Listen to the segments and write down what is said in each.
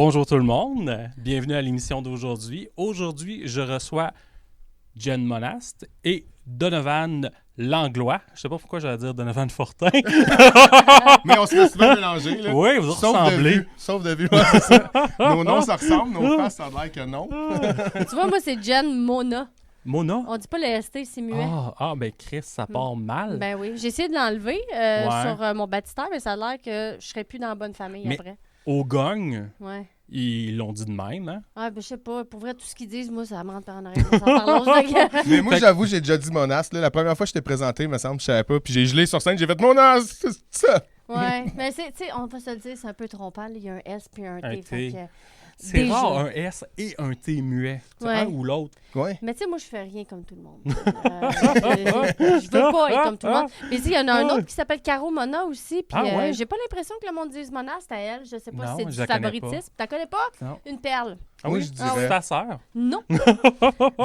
Bonjour tout le monde, bienvenue à l'émission d'aujourd'hui. Aujourd'hui, je reçois Jen Monast et Donovan Langlois. Je sais pas pourquoi j'allais dire Donovan Fortin. Mais on se fait souvent mélanger. Là. Oui, vous ressemblez. Sauf de vue, ouais, c'est ça. Nos noms se ressemblent, nos faces, ça a l'air que non. Tu vois, moi, c'est Jen Mona. Mona? On dit pas le ST, c'est muet. Ben Chris, ça part mal. Ben oui. J'ai essayé de l'enlever sur mon baptistère, mais ça a l'air que je serais plus dans la bonne famille après. Au Gong, ouais. Ils l'ont dit de même, hein? Ah, ben je sais pas. Pour vrai, tout ce qu'ils disent, moi, ça me rentre en arrière. Mais moi, j'avoue, j'ai déjà dit Monas. Là. La première fois que je t'ai présenté, il me semble, je savais pas. Puis j'ai gelé sur scène, j'ai fait Monas, c'est ça. Ouais, mais tu sais, on va se le dire, c'est un peu trompant. Là. Il y a un S puis un T. T. C'est rare un S et un T muet. Ouais. Un ou l'autre. Ouais. Mais tu sais, moi, je fais rien comme tout le monde. Je veux pas être comme tout le monde. Mais il y en a un autre qui s'appelle Caro Mona aussi. Puis j'ai pas l'impression que le monde dise Mona, c'est à elle. Je sais pas si c'est du favoritisme. T'en connais pas? Non. Une perle. Ah oui, je dirais. C'est ta sœur? Non.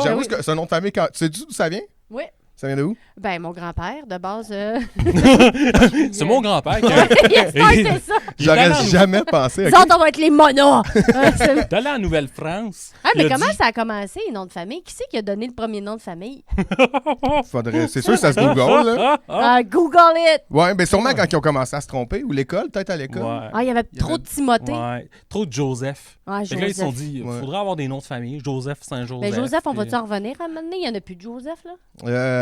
J'avoue que c'est un nom de famille. Tu sais d'où ça vient? Oui. Ça vient de où? Ben, mon grand-père, de base. C'est mon grand-père qui a ça. J'aurais jamais pensé. Les autres, on va être les monas. D'aller en Nouvelle-France. Ah, mais comment ça a commencé, les noms de famille? Qui c'est qui a donné le premier nom de famille? C'est sûr que ça se Google, là. Google it! Ouais, mais sûrement quand ils ont commencé à se tromper, ou l'école, peut-être à l'école. Ouais. Ah, il y avait trop de Timothée. Ouais. Trop de Joseph. Ah, Joseph. Là, ils se sont dit, il faudrait avoir des noms de famille. Joseph, Saint-Joseph. Mais Joseph, on va-tu en revenir à un moment donné? Il n'y en a plus de Joseph, là?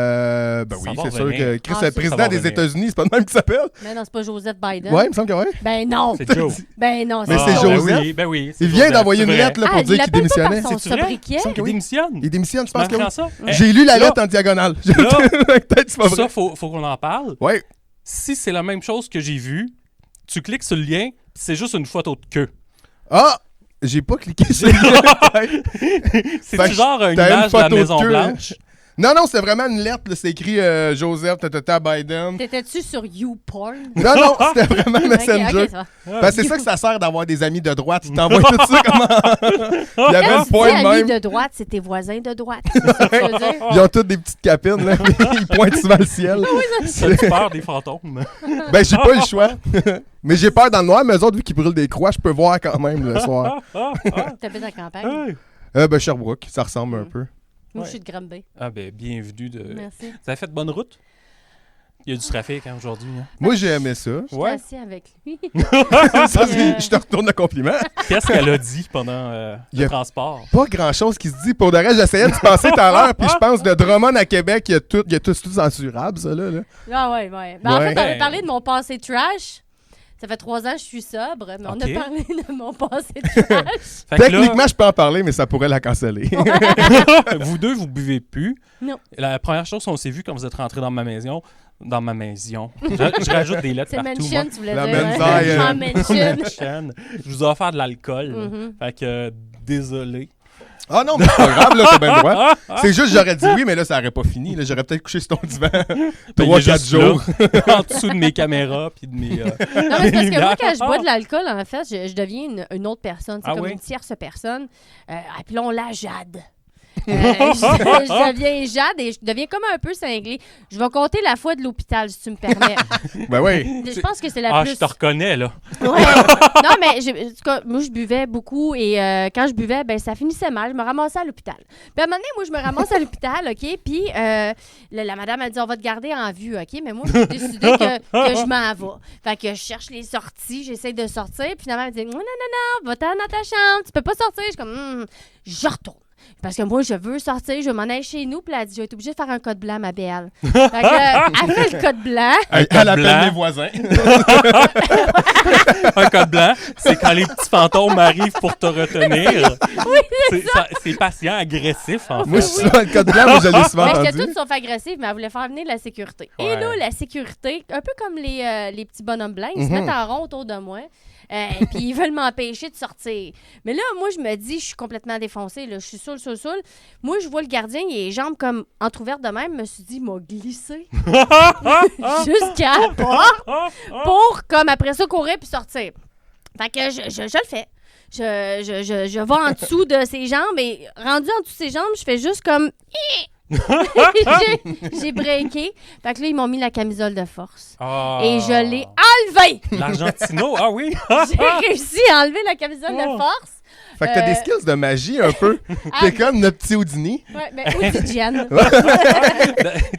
Ben oui, c'est sûr que Chris, le président des États-Unis, c'est pas le même qui s'appelle. Mais non, c'est pas Joseph Biden. Ouais, il me semble que oui. Ben non. C'est Joe. Ben non, mais c'est Joseph. Ben oui. Il vient d'envoyer une lettre là, pour dire qu'il démissionnait. C'est vrai? Il démissionne. Il démissionne, je pense que oui. J'ai lu la lettre en diagonale. Peut-être c'est pas vrai. Ça, faut qu'on en parle. Ouais. Si c'est la même chose que j'ai vu, tu cliques sur le lien, c'est juste une photo de queue. Ah! J'ai pas cliqué sur le lien. C'est genre une image de la Maison-Blanche. Non, c'était vraiment une lettre. Là, c'est écrit Joseph, Biden. T'étais-tu sur YouPorn? Non, c'était vraiment Messenger. Okay, c'est ça que ça sert d'avoir des amis de droite. Ils t'envoient tout ça comment. Il y avait un point de même. Amis de droite, c'est tes voisins de droite. C'est ça que tu veux dire? Ils ont toutes des petites capines. Là, ils pointent souvent le ciel. T'as peur des fantômes? Ben, j'ai pas le choix. Mais j'ai peur dans le noir, mais eux autres, vu qu'ils brûlent des croix, je peux voir quand même le soir. T'habites à la campagne? Ben, Sherbrooke, ça ressemble un peu. Moi, je suis de Granby. Ah, ben, bienvenue. Merci. Vous avez fait de bonne route? Il y a du trafic aujourd'hui. Hein? Moi, j'ai aimé ça. Je suis assis avec lui. Je te retourne le compliment. Qu'est-ce qu'elle a dit pendant le transport? Pas grand-chose qui se dit. Pour de reste, j'essayais de penser tout à l'heure, puis je pense de Drummond à Québec, il y a tout censurable, ça, là. Ah ouais. Ben, en fait, on a parlé de mon passé trash. Ça fait 3 ans que je suis sobre, mais on a parlé de mon passé trash. Techniquement, je peux en parler, mais ça pourrait la canceller. Vous deux, vous buvez plus. Non. La première chose qu'on s'est vu quand vous êtes rentrés dans ma maison. Je rajoute des lettres partout. C'est Mansion, tu voulais la dire. Mansion. Je vous ai offert de l'alcool. Fait que, désolé. Ah non, mais c'est pas grave, là, t'as bien le droit. C'est juste, j'aurais dit oui, mais là, ça aurait pas fini. Là, j'aurais peut-être couché sur ton divan 3-4 jours. Là, en dessous de mes caméras puis de mes. Non, mais c'est parce que moi, quand je bois de l'alcool, en fait, je deviens une autre personne. C'est comme une tierce personne. Appelons-la Jade. Je deviens Jade et je deviens comme un peu cinglée. Je vais compter la fois de l'hôpital, si tu me permets. Ben oui. Je pense que c'est la plus... je te reconnais, là. Ouais. Non, mais en tout cas, moi, je buvais beaucoup et quand je buvais, ben ça finissait mal. Je me ramassais à l'hôpital. Puis à un moment donné, moi, je me ramasse à l'hôpital, OK? Puis la madame, elle dit, on va te garder en vue, OK? Mais moi, j'ai décidé que je m'en vais. Fait que je cherche les sorties, j'essaie de sortir. Puis finalement, elle dit, non, va-t'en dans ta chambre, tu peux pas sortir. Je suis comme, je retourne. Parce que moi, je veux sortir, je veux m'en aller chez nous. Puis elle a dit, je vais être obligée de faire un code blanc, ma belle. Fait que, elle fait le code blanc. Elle appelle mes voisins. Un code blanc, c'est quand les petits fantômes arrivent pour te retenir. Oui, c'est patient, agressif, en fait. Moi, je suis souvent le code blanc, mais je l'ai souvent entendu. J'étais toute sauf agressive, mais elle voulait faire venir la sécurité. Ouais. Et là, la sécurité, un peu comme les petits bonhommes blancs, ils se mettent en rond autour de moi. Puis ils veulent m'empêcher de sortir. Mais là, moi, je me dis, je suis complètement défoncée. Là, je suis saoule. Moi, je vois le gardien, il a les jambes comme entrouvertes de même. Je me suis dit, il m'a glissé jusqu'à la porte pour, comme après ça, courir puis sortir. Fait que je le fais. Je vais en dessous de ses jambes et rendu en dessous de ses jambes, je fais juste comme... J'ai breaké. Fait que là, ils m'ont mis la camisole de force. Ah. Et je l'ai enlevée. L'Argentino, ah oui. J'ai réussi à enlever la camisole de force. Fait que t'as des skills de magie un peu. T'es comme notre petit Houdini. Ouais, mais Houdinienne.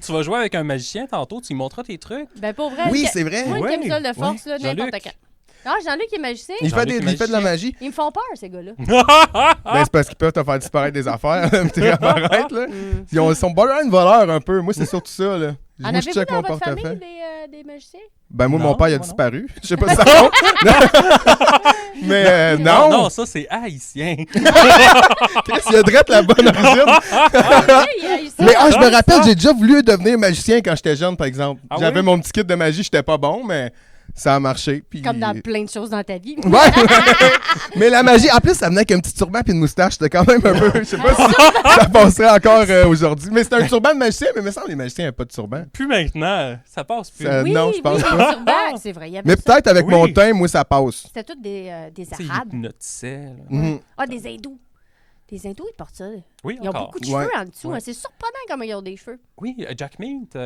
Tu vas jouer avec un magicien tantôt, tu lui montreras tes trucs. Ben, pour vrai. Oui, c'est vrai. Moi, une Ouais. camisole de force, là, Jean-Luc. n'importe quand. Ah, Jean-Luc est magicien. Il fait, Jean-Luc il fait de la magie. Ils me font peur, ces gars-là. Ben, c'est parce qu'ils peuvent te faire disparaître des affaires. Tu réapparaître, là. Ils sont borderline voleurs un peu. Moi, c'est surtout ça, là. En Moi, je avez-vous check dans mon votre famille portefeuille. des magiciens? Ben, moi, Non, mon père, il a moi, non. disparu. Je sais pas si ça compte. Mais non. Non, ça, c'est haïtien. Chris, il a drette la bonne origine. Mais je me rappelle, j'ai déjà voulu devenir magicien quand j'étais jeune, par exemple. Ah J'avais oui? mon petit kit de magie, j'étais pas bon, mais ça a marché. Puis... Comme dans plein de choses dans ta vie. Ouais. Mais la magie, en plus, ça venait avec un petit turban et une moustache. C'était quand même un peu. Je sais pas si ça passerait encore aujourd'hui. Mais c'était un turban de magicien, mais il me semble que les magiciens n'avaient pas de turban. Plus maintenant, ça passe plus. Ça- non, je pense oui, pas. les turbans, c'est vrai. Il y avait Mais ça. peut-être avec Oui. mon teint, moi, ça passe. C'était tous des Tu sais, il Arabes. hypnotisait, là. Mhm. Ah, des hindous. Des hindous, ils portent ça. Oui, Ils ont encore. beaucoup de Ouais. cheveux en dessous. Ouais. Hein. C'est surprenant comment ils ont des cheveux. Oui, Jack Mint,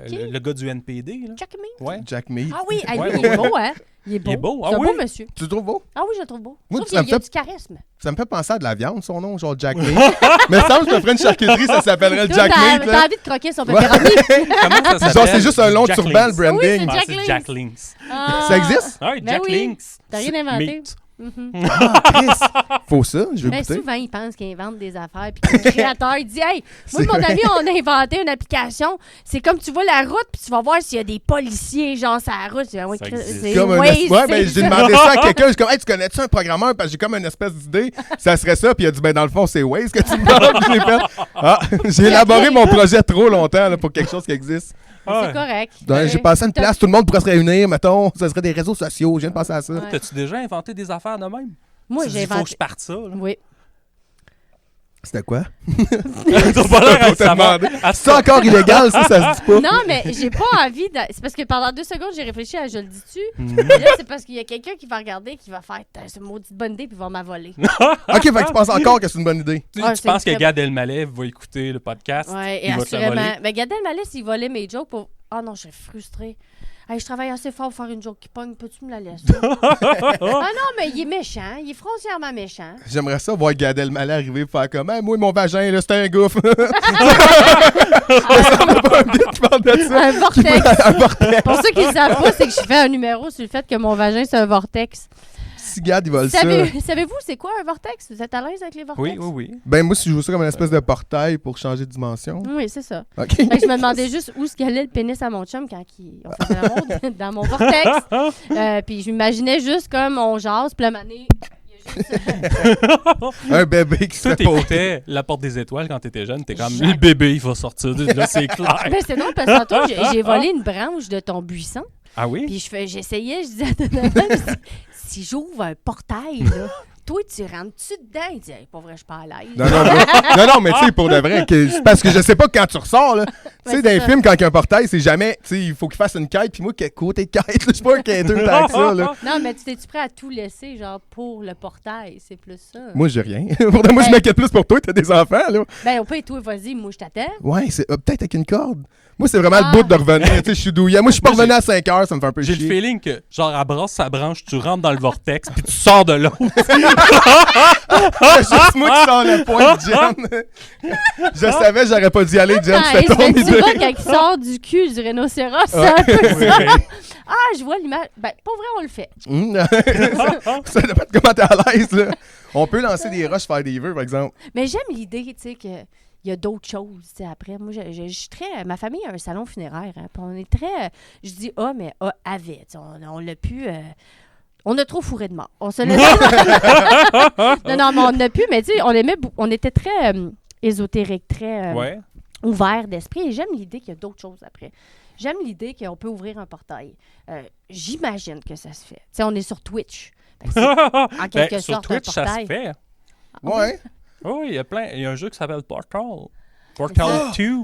Qui? le gars du NPD. Là. Jack Me. Ouais. Jack Me. Ah oui, hey, lui, Ouais, il est beau, hein? Il est beau. Il est beau, ah C'est un oui? beau monsieur. Tu le trouves beau? Ah oui, je le trouve beau. Moi, Sauf ça me qu'il y a fait- du charisme. Ça me fait penser à de la viande, son nom, genre Jack Me. Mais ça me je me ferais une charcuterie, ça s'appellerait le Toi, Jack t'as Meat. t'as là. envie de croquer son Ouais. pepperoni. Comment ça s'appelle? Genre, c'est juste un long Jack turban, le Links. branding. Oui, Ah, Jack c'est Links. Jack Links. Ah. Ça existe? Ah, Ben Jack oui. Links. T'as rien inventé. Meat. Mhm. Chris, faut ça, je vais Mais goûter. souvent, ils pensent qu'ils inventent des affaires. Puis que le créateur, il dit Hey, moi et C'est mon vrai. ami, on a inventé une application. C'est comme tu vois la route, puis tu vas voir s'il y a des policiers, genre, sur la route. C'est Ça existe. Comme un Waze, ouais, ben, c'est j'ai ça. demandé ça à quelqu'un. Je suis comme, hey, tu connais-tu un programmeur? Parce que j'ai comme une espèce d'idée. Ça serait ça. Puis il a dit, ben, dans le fond, c'est Waze que tu me parles. Puis j'ai fait, ah, j'ai élaboré mon projet trop longtemps là, pour quelque chose qui existe. C'est correct. Donc, j'ai pensé à une place, tout le monde pourrait se réunir, mettons. Ça serait des réseaux sociaux. Je viens de penser à ça. Ouais. T'as-tu déjà inventé des affaires de même? Moi, Tu dis, j'ai faut que inventé. je parte ça. Là. Oui. C'était quoi? T'as pas l'air à Faut le te savoir. demander. C'est encore illégal, ça se dit pas. Non, mais j'ai pas envie de. C'est parce que pendant 2 secondes, j'ai réfléchi à je le dis-tu. Mhm. Puis là, c'est parce qu'il y a quelqu'un qui va regarder, qui va faire c'est une maudite bonne idée, puis il va m'avoler. Ok, fait que tu penses encore que c'est une bonne idée. Tu Ah, tu c'est penses que très- Gad Elmaleh va écouter le podcast? Ouais, et il va te la assurément. voler? Mais Gad Elmaleh, s'il volait mes jokes pour. Ah non, je suis frustrée. Hey, je travaille assez fort pour faire une joke qui pogne. Peux-tu me la laisser? Ah non, mais il est méchant. Il est foncièrement méchant. J'aimerais ça voir Gad Elmaleh arriver et faire comme, hey, moi, mon vagin, là, c'était un gouffre. Ça me pas un bit qui parle de ça. Un vortex. Un vortex. Pour ceux qui ne savent pas, c'est que je fais un numéro sur le fait que mon vagin, c'est un vortex. Si Gad, il vole ça. Savez-vous, c'est quoi un vortex? Vous êtes à l'aise avec les vortex? Oui, oui, oui. Ben, moi, si je joue ça comme une espèce de portail pour changer de dimension. Oui, c'est ça. OK. Fait que je me demandais juste où se calait le pénis à mon chum quand on faisait l'amour dans mon vortex. Puis je m'imaginais juste comme on jase, puis la manée, il y a juste... Un bébé qui se Toi, fait pas. t'écoutais La Porte des Étoiles quand t'étais jeune. T'es comme, Jamais. le bébé, il va sortir de là, c'est clair. Ben, c'est drôle parce que tantôt, j'ai volé une branche de ton buisson. Ah oui? Puis j'essayais, je disais à Donovan, je dis, si j'ouvre un portail, là, toi, tu rentres-tu dedans? Il dit, hey, pas vrai, je suis pas à l'aise. Non, mais tu sais, pour de vrai, c'est parce que je sais pas quand tu ressors, là. Tu sais, c'est dans les ça. films, quand il y a un portail, c'est jamais, tu sais, il faut qu'il fasse une quête, puis moi, quel côté de quête, là, je suis pas un quêteux tant que ça, là. Non, mais tu t'es-tu prêt à tout laisser, genre, pour le portail? C'est plus ça. Moi, j'ai rien. Pour moi, je m'inquiète plus pour toi, t'as des enfants, là. Ben, on peut, toi, vas-y, moi, je t'attends. Ouais, c'est peut-être avec une corde. Moi, c'est vraiment Ah. le bout de revenir. Tu sais, je suis douillet. Moi, je suis pas Moi, revenu à 5 heures, ça me fait un peu J'ai le chier. feeling que, genre, elle brasse sa branche, tu rentres dans le vortex, puis tu sors de l'autre. C'est juste moi qui sors le point de Jen. Je savais, j'aurais pas dû y aller, Jen. C'était ton Ben, tu idée. vois, quand il sort du cul du rhinocéros, c'est Ouais. un peu ça. Oui. Ah, je vois l'image. Ben, pour vrai, on le fait. Ça dépend de comment t'es à l'aise, là. On peut lancer des rushs, faire des vœux, par exemple. Mais j'aime l'idée, tu sais, qu'il y a d'autres choses, tu sais, après. Moi, je suis très... Ma famille a un salon funéraire, hein, puis on est très... Je dis « ah », mais « ah » avait. Tu sais, on l'a pu... on a trop fourré de mort. On se laisse... non, mais on n'a plus, mais tu sais, on était très ésotérique, très Ouais. ouvert d'esprit, et j'aime l'idée qu'il y a d'autres choses après. J'aime l'idée qu'on peut ouvrir un portail. J'imagine que ça se fait. Tu sais, on est sur Twitch. Fait que c'est en quelque Ben, sur sorte un Twitch, ça se portail. fait. Ouais. Oui, il y a un jeu qui s'appelle Portal. Portal 2.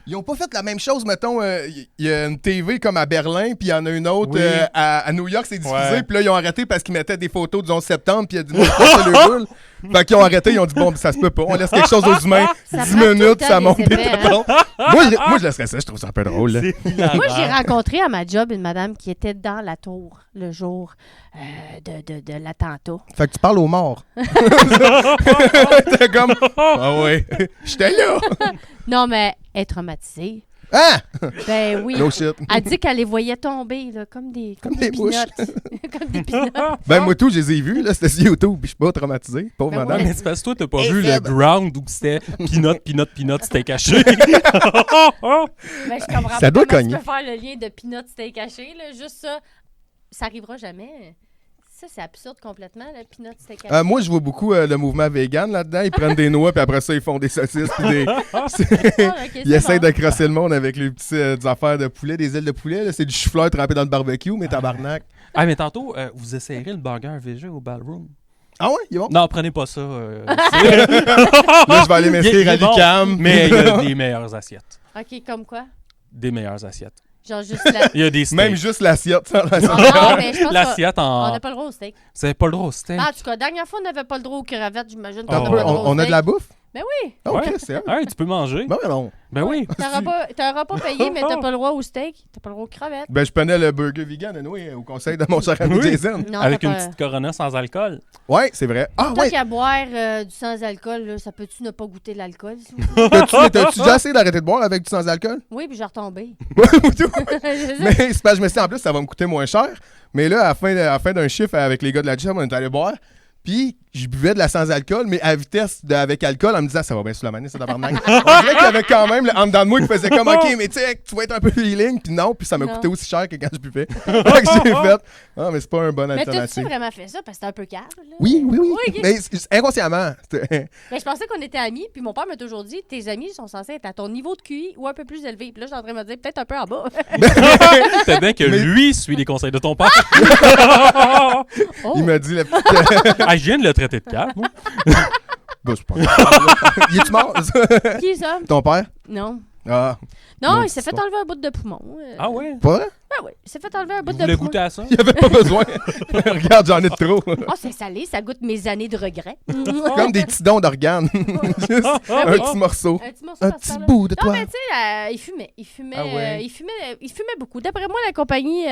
Ils ont pas fait la même chose, mettons, il y a une TV comme à Berlin, puis il y en a une autre Oui. à New York, c'est diffusé, Ouais. puis là, ils ont arrêté parce qu'ils mettaient des photos du 11 septembre, puis il y a du monde qui passait le boule. Fait qu'ils ont arrêté, ils ont dit, bon, ça se peut pas, on laisse quelque chose aux humains, Ça 10 prend tout le minutes, temps ça des monte des effets, hein. tétons. Moi, je laisserais ça, je trouve ça un peu drôle. Là. C'est hilarant. Moi, j'ai rencontré à ma job une madame qui était dans la tour le jour de l'attentat. Fait que tu parles aux morts. T'es comme, ah ouais, j'étais là. Non, mais elle est traumatisée. Ah! Ben oui. No shit. Elle dit qu'elle les voyait tomber, là, comme des mouches. peanuts. Comme des peanuts. Ben, moi, tout, je les ai vus, là, c'était sur YouTube, puis je suis pas traumatisé. Pauvre Ben madame. ouais. Mais c'est parce que toi, t'as pas Et vu Feb. le ground où c'était peanut, c'était caché. Ben, je comprends Ça pas doit comment cogner. tu peux faire le lien de peanuts steak haché, là. Juste ça arrivera jamais. Ça, c'est absurde complètement, le peanut steak haché. Moi, je vois beaucoup le mouvement vegan là-dedans. Ils prennent des noix, puis après ça, ils font des saucisses. Puis des... Ah, ok, Ils c'est essayent bon. de crosser le monde avec les petits des affaires de poulet, des ailes de poulet. Là. C'est du chou-fleur trempé dans le barbecue, mais tabarnak. Ah, mais tantôt, vous essayerez le burger VG au Ballroom. Ah ouais, il est bon. Non, prenez pas ça. Là, je vais aller m'inscrire Il à est bon, l'UQAM. Mais il y a des meilleures assiettes. OK, comme quoi? Des meilleures assiettes. Genre juste la... Il y a des steaks. Même juste l'assiette. Sans Ah, non, mais je pense L'assiette qu'on en... n'a pas le droit au steak. Vous avez pas le droit au steak. Ah, en tout cas, dernière fois, on n'avait pas le droit aux crevettes, j'imagine qu'on Ah, n'a ouais. pas le droit au On a de steak. la bouffe? Ben oui. Ah, ok, Ouais. c'est vrai. Ah oui, tu peux manger. Ben non. Ben oui. T'as un repas payé, mais t'as pas le droit au steak. T'as pas le droit aux crevettes. Ben, je prenais le burger vegan, anyway, au conseil de mon cher ami Oui. Jason. Non, Avec t'as une pas- petite Corona sans alcool. Ouais, c'est vrai. Ah, Tant ouais. qu'à boire du sans-alcool, là, ça peut-tu ne pas goûter l'alcool? s'il vous plaît? T'as-tu déjà essayé d'arrêter de boire avec du sans-alcool? Oui, puis j'ai retombé. Mais c'est parce que je me suis dit, en plus, ça va me coûter moins cher. Mais là, à la fin d'un chiffre avec les gars de la job, on est allé boire. Puis, je buvais de la sans-alcool, mais à vitesse avec alcool, en me disant, ça va bien sous la manette, ça tabarnak. On dirait qu'il y avait quand même, en dedans de moi, qui faisait comme, OK, mais tu sais, tu vas être un peu feeling. Puis non, puis ça m'a Non. coûté aussi cher que quand je buvais. Fait que j'ai fait, ah, mais c'est pas un bon Mais t'as-tu alternative. vraiment fait ça? Parce que c'était un peu calme, là. Oui. ok. Mais inconsciemment. Mais je pensais qu'on était amis, puis mon père m'a toujours dit, tes amis sont censés être à ton niveau de QI ou un peu plus élevé. Puis là, je suis en train de me dire, peut-être un peu en bas. C'est bien que Mais- lui suit les conseils de ton père. Oh. Il m'a dit, la petite. Ah, je viens de le traiter de calme. moi. Bah, c'est pas grave. Il est-tu mort? Qui ça? Ton père? Non. Ah. Non, Mon il s'est petit fait enlever un bout de poumon. Ah ouais? Pas vrai? Ah oui, il s'est fait enlever un bout Vous de voulez poumon. goûter à ça? Il avait pas besoin. Regarde, j'en ai de trop. Oh, c'est salé, ça goûte mes années de regret. Comme des petits dons d'organes. Juste Ah un oui. petit morceau. Un petit morceau Un par-ci petit par-là. bout de Non, toi. mais tu sais, il fumait. Il fumait, Ah ouais. il fumait beaucoup. D'après moi, la compagnie,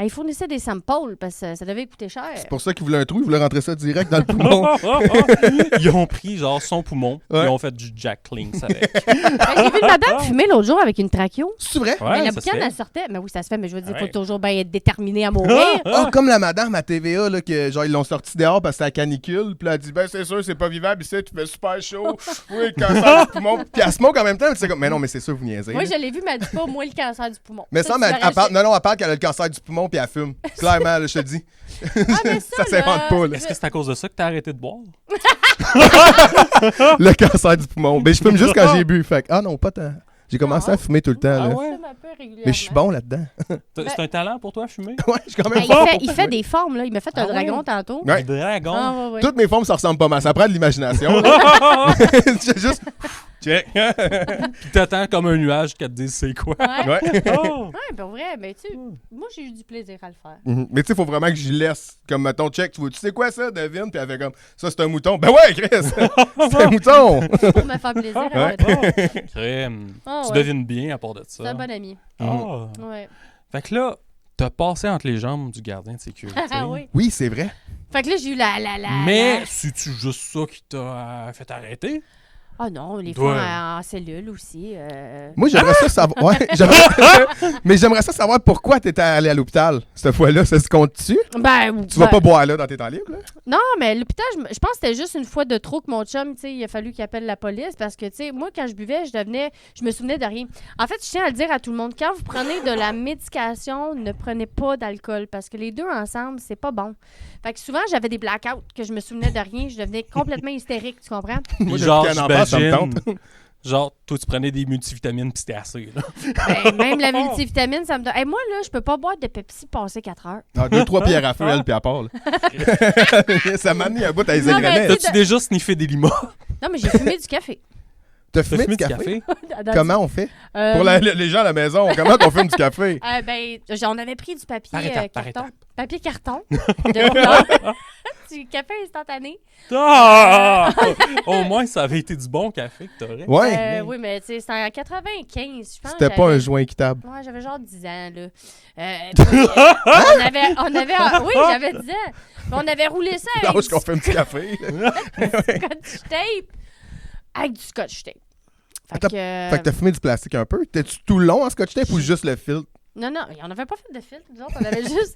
il fournissait des samples parce que ça devait coûter cher. C'est pour ça qu'il voulait un trou, il voulait rentrer ça direct dans le poumon. Ils ont pris genre son poumon, Ouais. ils ont fait du Jack Links avec. Ben, j'ai vu une madame fumer l'autre jour avec une tracheo. C'est vrai? Ouais, Mais la ça se boucane, fait. elle sortait. Mais oui, ça se fait, mais je veux dire, il Ouais. faut toujours bien être déterminé à mourir. Ah, comme la madame à TVA, là, que genre ils l'ont sorti dehors parce que c'est la canicule. Puis là, elle dit, ben c'est sûr, c'est pas vivable ici, tu fais super chaud. Oui, le cancer du poumon. Puis elle smoke en même temps, mais c'est comme, mais non, mais c'est sûr, vous niaisez. Moi, là. je l'ai vu, mais elle dit pas, moi, le cancer du poumon. Mais ça, tu mais l'aurais elle parle, acheté. non, elle parle qu'elle a le cancer du poumon puis elle fume. Clairement, là, je te dis. Ah, mais Ça s'invente pas, là. Est-ce que c'est à cause de ça que t'as arrêté de boire? Le cancer du poumon. Mais je fume juste quand j'ai bu. Fait que, ah non, pas tant. J'ai commencé à fumer tout le temps. Ah là. ouais? un peu régulièrement. Mais je suis bon là-dedans. C'est un talent pour toi, fumer? Ouais, je suis quand même Ben, fort. il fait des formes, là. Il m'a fait un Ah ouais? dragon tantôt. Ouais. Dragon. Ah, ouais, ouais. Toutes mes formes, ça ressemble pas mal. Ça prend de l'imagination. là. J'ai juste. Check. Puis t'attends comme un nuage qu'elle te dise c'est quoi. Ouais. Ouais. Oh! Ouais, ben vrai, mais tu sais, moi, j'ai eu du plaisir à le faire. Mhm. Mais tu sais, il faut vraiment que j'y laisse. Comme, mettons, check, tu sais quoi ça, devine? Puis elle fait comme, ça, c'est un mouton. Ben ouais, Chris! C'est un mouton! Pour me faire plaisir. Ouais. après tout. Crème. Ah, Tu ouais. devines bien à part de C'est ça. un bon ami. Ah. Ouais. Fait que là, t'as passé entre les jambes du gardien de sécurité. Ah oui. Oui, c'est vrai. Fait que là, j'ai eu la... Mais c'est-tu juste ça qui t'a fait arrêter? Ah non, les Toi. fois en cellule aussi. Moi, j'aimerais ça savoir. Ouais, mais j'aimerais ça savoir pourquoi t'étais allé à l'hôpital cette fois-là. Ça se compte-tu? Ben, Tu vas pas boire là dans tes temps libres, là? Non, mais l'hôpital, je pense que c'était juste une fois de trop que mon chum, tu sais, il a fallu qu'il appelle la police parce que, tu sais, moi, quand je buvais, je me souvenais de rien. En fait, je tiens à le dire à tout le monde, quand vous prenez de la médication, ne prenez pas d'alcool parce que les deux ensemble, c'est pas bon. Fait que souvent, j'avais des blackouts que je me souvenais de rien, je devenais complètement hystérique, tu comprends? Moi, Puis genre, depuis qu'elle en parle, ça me j'imagine, tente. genre, toi, tu prenais des multivitamines pis c'était assez, là. Ben, même la multivitamine, ça me donne. Hey, moi, là, je peux pas boire de Pepsi passer 4 heures. Ah, 2-3 pierres à feu, elle, puis à part. Là. Ça m'a mis un bout à les Non, mais égrener. tu sais, T'as-tu déjà sniffé des limons? Non, mais j'ai fumé du café. T'as T'as fumé fumé du café? Dans- Comment on fait? Euh, Pour les gens à la maison, comment on fume du café? on avait pris du papier Par étape, par carton. étape. Papier carton. Du café instantané. Ah! Au moins, ça avait été du bon café que t'aurais. Ouais. Oui, mais tu sais, c'était en 95, je pense. C'était pas un joint équitable. Ouais, j'avais genre 10 ans, là. Oui, j'avais 10 ans. Puis on avait roulé ça avec Lâche qu'on fume du café. scotch tape. Avec du scotch tape. Fait que, Fait que t'as fumé du plastique un peu. T'es-tu tout long en scotch tape ou juste le filtre? Non, on n'avait pas fait de filtre, nous autres. On avait juste...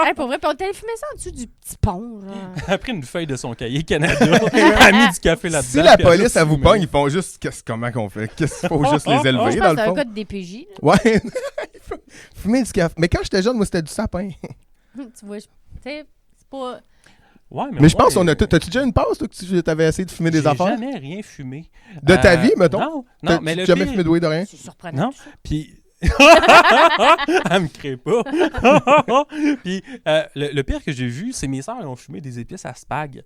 Hey, pour vrai, puis on t'allait fumer ça en dessous du petit pont, genre. Après une feuille de son cahier Canada, a mis du café là-dedans. Si la puis elle a police, elle vous fumé. pogne, ils font juste comment qu'on fait? Qu'est-ce qu'il faut juste les Moi, élever je pense dans que c'est le un fond? code DPJ. là. Ouais. Fumer du café. Mais quand j'étais jeune, moi, c'était du sapin. Tu vois, tu sais, c'est pas... Ouais, Mais je moi, pense t'as-tu déjà une pause, toi, que tu avais essayé de fumer des affaires? J'ai jamais rien fumé. De ta vie, mettons? Non, T'as mais le jamais pire... fumé de weed de rien? C'est surprenant. Non, tout ça. puis... Elle me crée pas. Puis le pire que j'ai vu, c'est mes sœurs ont fumé des épices à spag.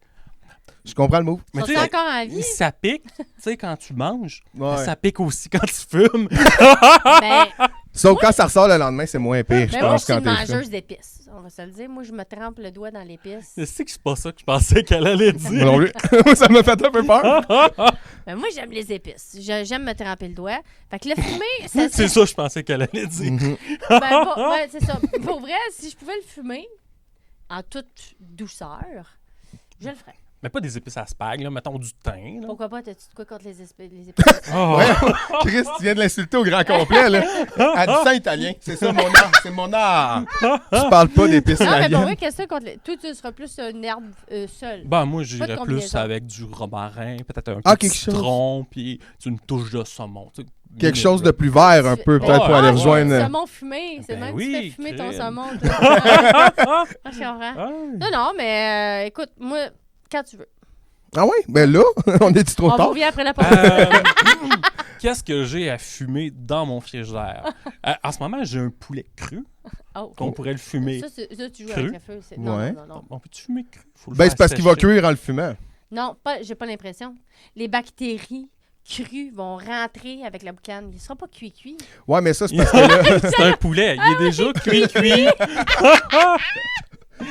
Je comprends le mot. Mais Sont-ils tu sais, encore en vie? ça pique, tu sais, quand tu manges. Ouais. Ça pique aussi quand tu fumes. Ben, Sauf quand ça ressort le lendemain, c'est moins pire, je ben moi, je pense, suis quand une t'es fumé. mangeuse d'épices. On va se le dire. Moi, je me trempe le doigt dans l'épice. Je sais que c'est pas ça que je pensais qu'elle allait Moi dire. non plus. Ça m'a fait un peu peur. Ben, moi, j'aime les épices. J'aime me tremper le doigt. Fait que le fumer, ça C'est ça que je pensais qu'elle allait dire. Mhm. Ben, c'est ça. Pour vrai, si je pouvais le fumer en toute douceur, je le ferais. Mais pas des épices à spag, là, mettons du thym. Là. Pourquoi pas? T'as-tu de quoi contre les épices? Oh. Ouais. Chris, tu viens de l'insulter au grand complet, là. Elle dit ça italien. C'est ça, mon art. C'est mon art. Tu parles pas d'épices Non, mais pour italiennes. vrai, qu'est-ce que c'est contre les... Toi, tu seras plus une herbe seule. Ben, moi, Pas de j'irais plus combinaison. avec du romarin, peut-être un Ah, petit quelque chose. citron, puis une touche de saumon. tu sais. Quelque chose de plus vert, un peu, peut-être, pour aller Ouais. rejoindre. Le saumon fumé. C'est Ben même oui, que tu fais fumer ton crème. saumon. toi. Ah, je comprends. Ah. Non, mais écoute, moi, quand tu veux. Ah ouais? Ben là, on est trop On vous tard. revient après la pause. Qu'est-ce que j'ai à fumer dans mon frigidaire? En ce moment, j'ai un poulet cru Oh. qu'on pourrait le fumer. Ça, tu joues Cru? avec le feu. Non, Ouais. non. On peut-tu fumer cru? Faut le Ben, faire c'est parce qu'il va sécher. cuire en le fumant. Non, j'ai pas l'impression. Les bactéries crues vont rentrer avec la boucane. Il sera pas cuit. Ouais, mais ça, c'est parce que là. C'est un poulet. Il est déjà cuit.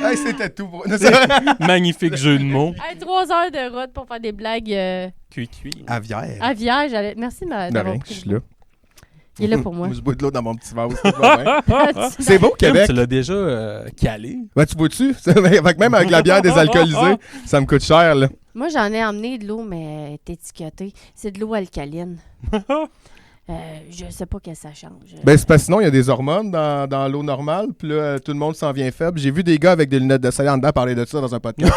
Hey, c'était tout pour. Non, c'est vrai. Magnifique jeu de mots. Hey, 3 heures de route pour faire des blagues Cuit. Avière. aviaires. Merci De d'avoir rien, pris je le suis là. Il est là pour moi. Je bois de l'eau dans mon petit vase. ça va bien. C'est beau, Kim, Québec. tu l'as déjà calé. Ben, tu bois-tu? Même avec la bière désalcoolisée, ça me coûte cher, là. Moi, j'en ai emmené de l'eau, mais elle est étiquetée. C'est de l'eau alcaline. Je sais pas qu'est-ce que ça change. Ben, c'est parce que sinon, il y a des hormones dans l'eau normale, puis là, tout le monde s'en vient faible. J'ai vu des gars avec des lunettes de soleil en dedans parler de ça dans un podcast.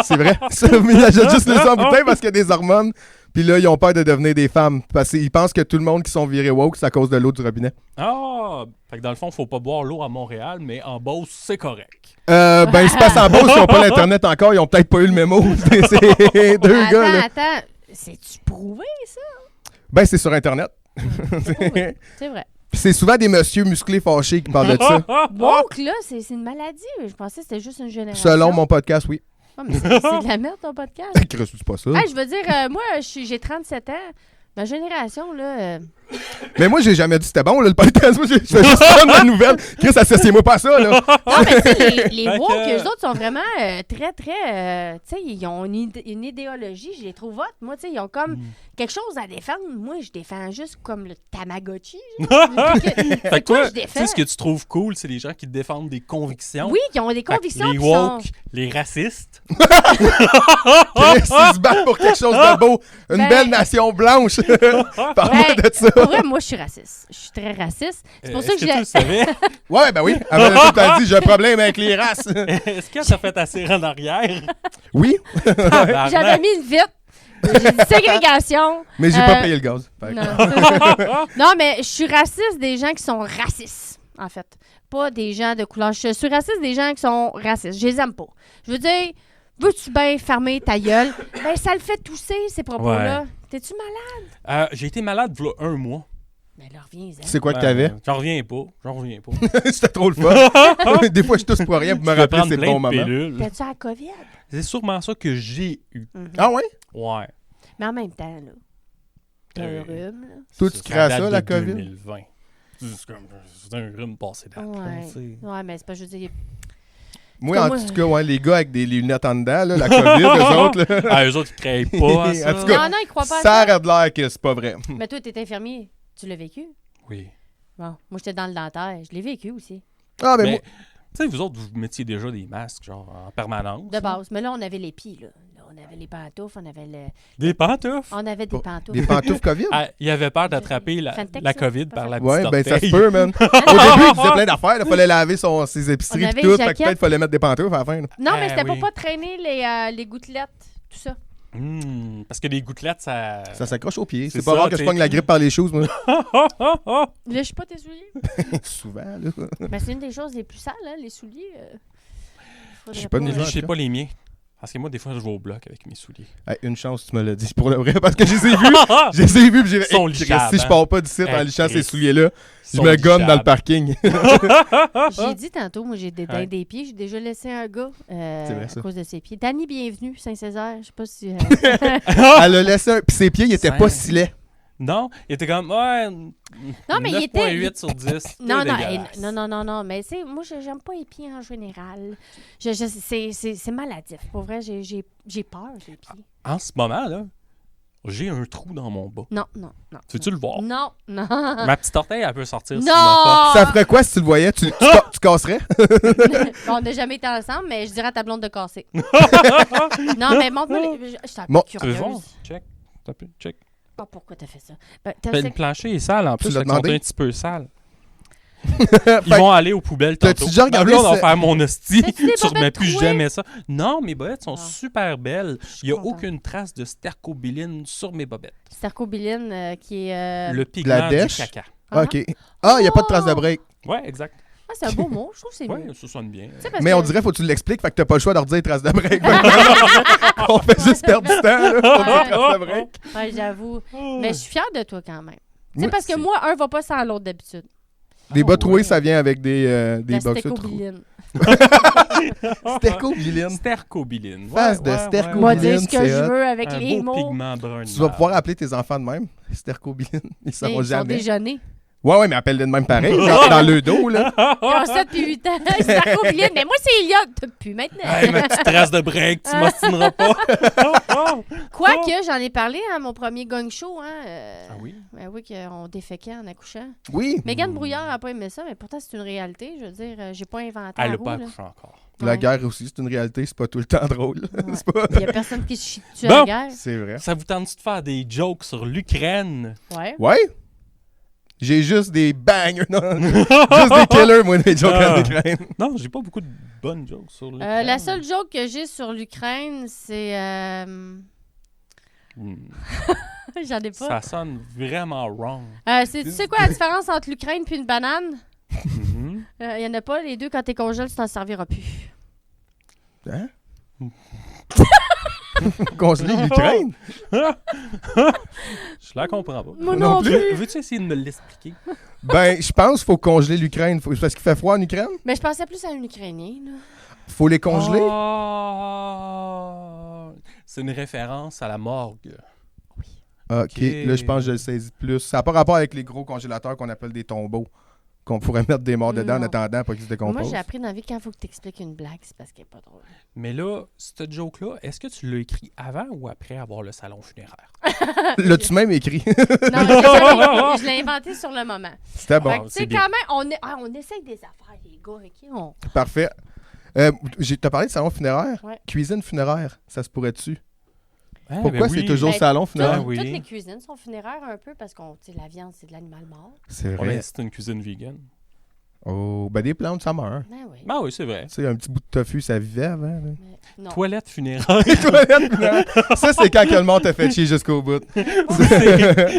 C'est vrai. Ça, mais ils achètent juste les en bouteille parce qu'il y a des hormones, puis là, ils ont peur de devenir des femmes. Parce qu'ils pensent que tout le monde qui sont virés woke, c'est à cause de l'eau du robinet. Ah! Fait que dans le fond, faut pas boire l'eau à Montréal, mais en Beauce, c'est correct. Ben, il se passe en Beauce, ils n'ont pas l'Internet encore, ils ont peut-être pas eu le mémo. C'est deux gars, là. Attends. C'est-tu prouvé, ça? Ben, c'est sur Internet. C'est prouvé. C'est vrai. Puis c'est souvent des messieurs musclés fâchés qui parlent de ça. Woke, là, c'est une maladie. Je pensais que c'était juste une génération. Selon mon podcast, oui. Ah, mais c'est de la merde, ton podcast. Chris, c'est pas ça. Hey, je veux dire, moi, j'ai 37 ans. Ma génération, là... Mais moi, j'ai jamais dit que c'était bon, là, le podcast. Moi, je fais juste prendre la nouvelle. Chris, associez-moi pas à ça, là. Non, mais tu sais, les Fait woke, que- eux autres sont vraiment très, très... tu sais, ils ont une idéologie, je les trouve hot. Moi, tu sais, ils ont comme quelque chose à défendre. Moi, je défends juste comme le Tamagotchi. Fait que toi, je tu défends. sais, ce que tu trouves cool, c'est les gens qui défendent des convictions. Oui, qui ont des Fait que convictions les qui sont... woke, les racistes. Chris, ils se battent pour quelque chose de beau. Une Ben- belle nation blanche. Parle-moi Ben, de ça. Pour vrai, moi, je suis raciste. Je suis très raciste. C'est pour ça que Est-ce tu le j'ai... savais? Ouais, ben oui. Elle m'a tout le temps dit, j'ai un problème avec les races. Est-ce que ça fait assez en arrière? Oui, J'avais mis une vitre. J'ai dit ségrégation. mais j'ai pas payé le gaz. Fait que- Non. Non, mais je suis raciste des gens qui sont racistes, en fait. Pas des gens de couleur. Je suis raciste des gens qui sont racistes. Je les aime pas. Je veux dire, veux-tu bien fermer ta gueule? Ben, ça le fait tousser, ces propos-là. Ouais. T'es-tu malade? J'ai été malade v'là un mois. Ben, là, reviens-en. C'est quoi que t'avais? J'en reviens pas. C'était trop le fun. Des fois, je tousse pour rien pour me Je vais rappeler prendre c'est le plein bon de moment. pilules. T'as-tu la COVID? C'est sûrement ça que j'ai eu. Ah ouais? Ouais. Mais en même temps, là, T'as un rhume, là. Toi, tu crées à date ça, de la COVID? 2020. C'est un rhume passé date. Ouais, mais c'est pas juste... Moi, en tout cas, ouais, les gars avec des lunettes en dedans, là, la COVID, eux autres, là. Ah, eux autres, ils créent pas à ça. En tout cas, Non, ils croient pas à ça ça. a l'air que c'est pas vrai. Mais toi, t'es infirmier. Tu l'as vécu? Oui. Bon, moi, j'étais dans le dentaire. Je l'ai vécu aussi. Ah, mais Mais, moi, tu sais, vous autres, vous mettiez déjà des masques, genre, en permanence. De base. Mais là, on avait les pieds, là. Là, on avait les pantoufles, on avait Des pantoufles? On avait des Oh, pantoufles. des pantoufles COVID? Ah, il avait peur d'attraper Fantex, la ça? COVID Pas par la Ouais, petite ben ça se orteil. peut, man. Au début, il faisait plein d'affaires. Il fallait laver ses épiceries On et avait tout. une Fait que jaquette. peut-être qu'il fallait mettre des pantoufles à la fin. là. Non, mais Ah, c'était pour oui. pas traîner les gouttelettes, tout ça. Parce que les gouttelettes, ça... Ça s'accroche aux pieds. C'est C'est pas ça, rare que je t'sais. pogne la grippe par les choses, moi. Lèche pas tes souliers. Souvent, là. Mais c'est une des choses les plus sales, hein, les souliers. Je sais pas de Je niveau. sais pas les miens. Parce que moi, des fois, je vais au bloc avec mes souliers. Hey, une chance, tu me l'as dit pour le vrai, parce que je les ai vus. Je les ai vus, puis j'ai Ils sont Hey, lichables, si je pars pas d'ici en Hey, lichant ces Chris. souliers-là, je Sont me gomme dans le lichables. parking. J'ai dit tantôt, moi, j'ai des dents Ouais. des pieds. J'ai déjà laissé un gars vrai, à ça. cause de ses pieds. Danny, bienvenue, Saint-Césaire. Je sais pas si... Elle a laissé un. Puis ses pieds, ils étaient pas si laids. Non, il était comme, ouais, Non, mais il était- 9.8 sur 10. Non, non, dégueulasse. non, mais c'est moi, j'aime pas les pieds en général. C'est maladif. Pour vrai, j'ai peur des pieds. En ce moment, là, j'ai un trou dans mon bas. Non. Tu veux-tu le voir? Non. Ma petite orteille, elle peut sortir. Non! sur ma Ça ferait quoi si tu le voyais? Tu casserais? On n'a jamais été ensemble, mais je dirais à ta blonde de casser. Non, mais montre-moi les... Je suis Bon, Tu veux voir? curieuse. Check. Check. Pas pourquoi t'as fait ça. Ben, t'as Ben, fait- le plancher est sale en plus. l'as Fait qu'ils sont demandé? un petit peu sales. Fait Ils vont aller aux poubelles t'as-tu tantôt. déjà regardé on va ce- faire mon hostie. T'as-tu des Tu remets bobettes plus trouées? jamais ça. Non, mes bobettes sont Ah. super belles. Il n'y a contente. aucune trace de stercobiline sur mes bobettes. Stercobiline qui est... Le pigment du dèche? caca. Ah, OK. Ah, il n'y a pas de trace de break. Ouais, exact. Ah, c'est un beau mot. Je trouve que c'est Ouais, mieux. ça sonne bien. Tu sais, parce Mais que- on dirait faut que tu l'expliques, fait que t'as pas le choix de redire trace de break. On fait juste perdre du temps, là. On dit trace de break. Ouais, j'avoue. Mais je suis fière de toi quand même. Tu sais, Moi, parce que c'est- moi, un va pas sans l'autre d'habitude. Des bas troués, ouais. ça vient avec des La boxers trous. stécobiline. Stercobiline. Stercobiline. Face de stercobiline. Moi, dire ce que c'est je hot. veux avec Un les beau mots. pigment brun. Tu vas pouvoir appeler tes enfants de même. Stercobiline. Ils Ils sauront sont jamais. déjeunés. Ouais, mais appelle-les de même pareil. Dans le dos, là. Ils ont 7 puis 8 ans. Stercobiline. Mais moi, c'est Eliott. Depuis maintenant. Hey, ma petite trace de break, tu m'ostineras pas. Quoique, j'en ai parlé à mon premier gang show. Hein, Ah oui? Ben oui, qu'on déféquait en accouchant. Oui. Mégane Brouillard n'a pas aimé ça, mais pourtant, c'est une réalité. Je veux dire, j'ai pas inventé Elle la n'a roue, pas là. accouché encore. La Ouais. guerre aussi, c'est une réalité. C'est pas tout le temps drôle. Ouais. C'est pas... Il y a personne qui se chie dessus à Bon. la guerre. C'est vrai. Ça vous tente de faire des jokes sur l'Ukraine? Ouais. Ouais. J'ai juste des bangers. Non. Juste des killers, moi, des jokes Ah. en Ukraine. Non, j'ai pas beaucoup de bonnes jokes sur l'Ukraine. La seule joke que j'ai sur l'Ukraine, c'est... J'en ai pas. Ça sonne vraiment wrong. Tu sais quoi la différence entre l'Ukraine puis une banane? Mhm. Il y en a pas. Les deux, quand t'es congèles, tu t'en serviras plus. Hein? Congeler l'Ukraine? Je la comprends pas. Moi non non plus. plus. Veux-tu essayer de me l'expliquer? Ben, je pense qu'il faut congeler l'Ukraine. Parce qu'il fait froid en Ukraine? Mais je pensais plus à un Ukrainien, là. Faut les congeler? Oh! C'est une référence à la morgue. OK. Ok. Là, je pense que je le saisis plus. Ça n'a pas rapport avec les gros congélateurs qu'on appelle des tombeaux. Qu'on pourrait mettre des morts dedans en Non. attendant pour qu'ils se Moi, décomposent. j'ai appris dans la vie quand il faut que tu expliques une blague, c'est parce qu'elle est pas drôle. Mais là, cette joke-là, est-ce que tu l'as écrit avant ou après avoir le salon funéraire? L'as-tu même écrit? Non, je l'ai inventé sur le moment. C'était Fait bon. que, tu c'est sais, bien. quand même, on essaye des affaires, les gars, OK? Parfait. T'as parlé de salon funéraire? Ouais. Cuisine funéraire, ça se pourrait-tu? Ah, Pourquoi ben c'est oui. toujours Ben, salon funéraire? Ah oui. Toutes les cuisines sont funéraires un peu parce que la viande, c'est de l'animal mort. C'est Ouais, vrai. mais c'est une cuisine vegan. Oh, ben des plantes, ça meurt. Ben oui. Ah oui, c'est vrai. Tu sais, un petit bout de tofu, ça vivait avant. là. Mais non. Toilette funéraire. Toilette funéraire. Ça, c'est quand que le monde t'a fait chier jusqu'au bout.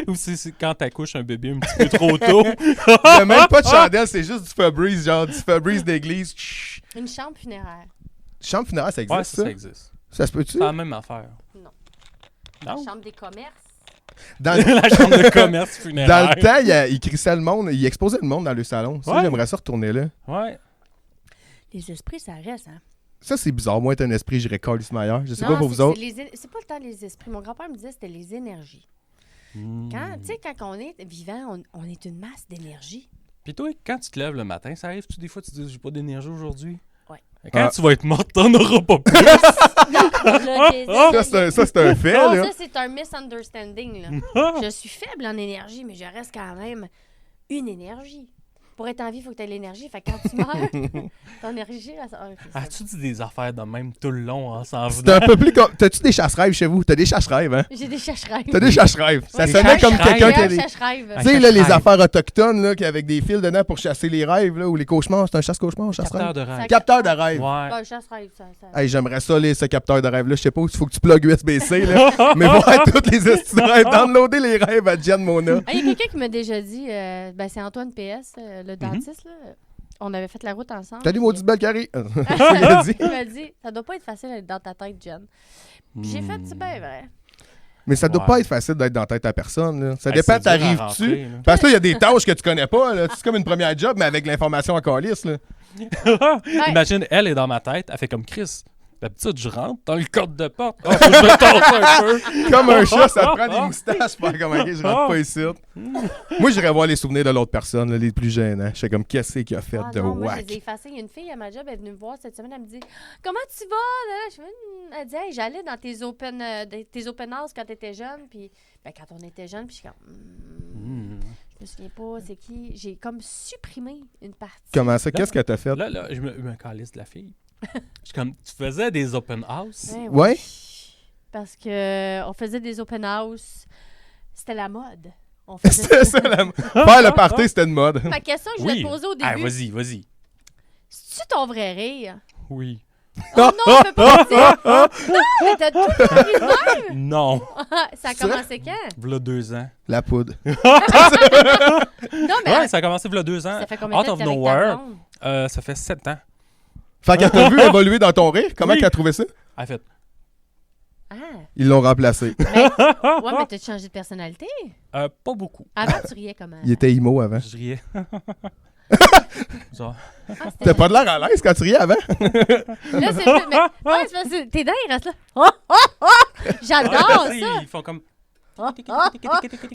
Ou c'est quand t'accouches un bébé un petit peu trop tôt. Il n'y a même pas de chandelle, c'est juste du Febreze, genre du Febreze d'église. Chut. Une chambre funéraire. Chambre funéraire, ça existe, Ouais, ça? ça existe. Ça se peut-tu? C'est la même affaire. Non. Non? Chambre des commerces. Dans, La chambre de commerce funéraire. dans le temps, il crissait le monde, il exposait le monde dans le salon. Ça, Ouais. j'aimerais ça retourner là. Ouais. Les esprits, ça reste, hein? Ça, c'est bizarre. Moi, être un esprit, j'irais calissement ailleurs. Je sais Non, pas pour vous autres. c'est pas le temps des esprits. Mon grand-père me disait que c'était les énergies. Quand on est vivant, on est une masse d'énergie. Puis toi, quand tu te lèves le matin, ça arrive-tu des fois, tu te dis, j'ai pas d'énergie aujourd'hui? Ouais. Et quand tu vas être morte, t'en auras pas plus. Ça, c'est un fait, Non, là. ça, c'est un misunderstanding. Là. Je suis faible en énergie, mais je reste quand même une énergie. Pour être en vie, il faut que tu aies l'énergie. Fait que quand tu meurs, ton énergie... As-tu dit des affaires de même tout le long en s'en C'est venant? un peu plus comme... T'as-tu des chasse-rêves chez vous? T'as des chasse-rêves, hein? J'ai des chasse-rêves. T'as des chasse-rêves. Ça Ouais, sonnait comme quelqu'un qui a des... chasse-rêve. Tu sais, là, les affaires autochtones, là, qui avec des fils dedans pour chasser les rêves, là, ou les cauchemars. C'est un chasse-cauchemar, un Capteur chasse-rêve? de rêve. Capteur de rêve. Ouais. Bon, chasse-rêve, ça. Hey, j'aimerais ça, ce capteur de rêve-là. Je sais pas où il faut que tu plugues USB-C, là. Mais voir toutes les estis de rêves. Downloader les rêves à Jen Mona. Il y a quelqu'un qui m'a déjà dit, c'est Antoine PS, le dentiste, là. On avait fait la route ensemble. Salut, puis- maudit Belcarré. Il a dit. Il m'a dit, ça doit pas être facile d'être dans ta tête, Jen. Puis j'ai fait, c'est bien vrai. Mais ça doit Ouais. pas être facile d'être dans la tête à personne, là. Ça Hey, dépend, c'est dur à t'arrives-tu? rentrer, là. Parce que là, il y a des tâches que tu connais pas, là. C'est comme une première job, mais avec l'information en calice, là. Imagine, elle est dans ma tête, elle fait comme Chris. D'habitude, je rentre dans le code de porte. Ah, faut que je me tasse un peu. Comme un chat, ça prend des moustaches pour faire comme ok, je rentre pas ici. Moi, j'irais voir les souvenirs de l'autre personne, là, les plus gênants. Je sais comme, qu'est-ce qu'il a fait de Non, moi, je whack? les ai effacés. Il y a une fille à ma job, elle est venue me voir cette semaine, elle me dit « Comment tu vas? » là? Je fais, Elle dit hey, « J'allais dans tes open house quand t'étais jeune. » Puis quand on était jeune, puis je suis comme Je me souviens pas, c'est qui? J'ai comme supprimé une partie. Comment ça? Qu'est-ce que t'as fait? Là, je me calisse de la fille. Je suis comme, tu faisais des open house? Ben oui. Ouais? Parce que on faisait des open house. C'était la mode. On faisait C'était ça, la... Faire le party, c'était une mode. Ma question que je voulais te poser au début. Ah, vas-y. C'est-tu ton vrai rire? Oui. Oh non, on peut pas le dire! Non, mais t'as tout le temps ri de même! Non. Ça a commencé quand? V'là 2 ans. La poudre. Non, mais Ouais, ça a commencé v'là 2 ans. ça fait combien de Out temps of que t'es avec nowhere. ta blonde? Ça fait 7 ans. Fait qu'elle t'a vu évoluer dans ton rire. Comment Oui. qu'elle a trouvé ça? Elle fait, Ah! Ils l'ont remplacé. Ouais, mais t'as changé de personnalité? pas beaucoup. Avant, tu riais comment? Il était emo avant. Je riais. Genre, Ah, c'était- T'as pas de l'air à l'aise quand tu riais avant? Là, c'est plus... Mais... Ouais, c'est parce que tes dents, ils restent là. Oh, oh, oh! J'adore tu sais, ça! ils font comme...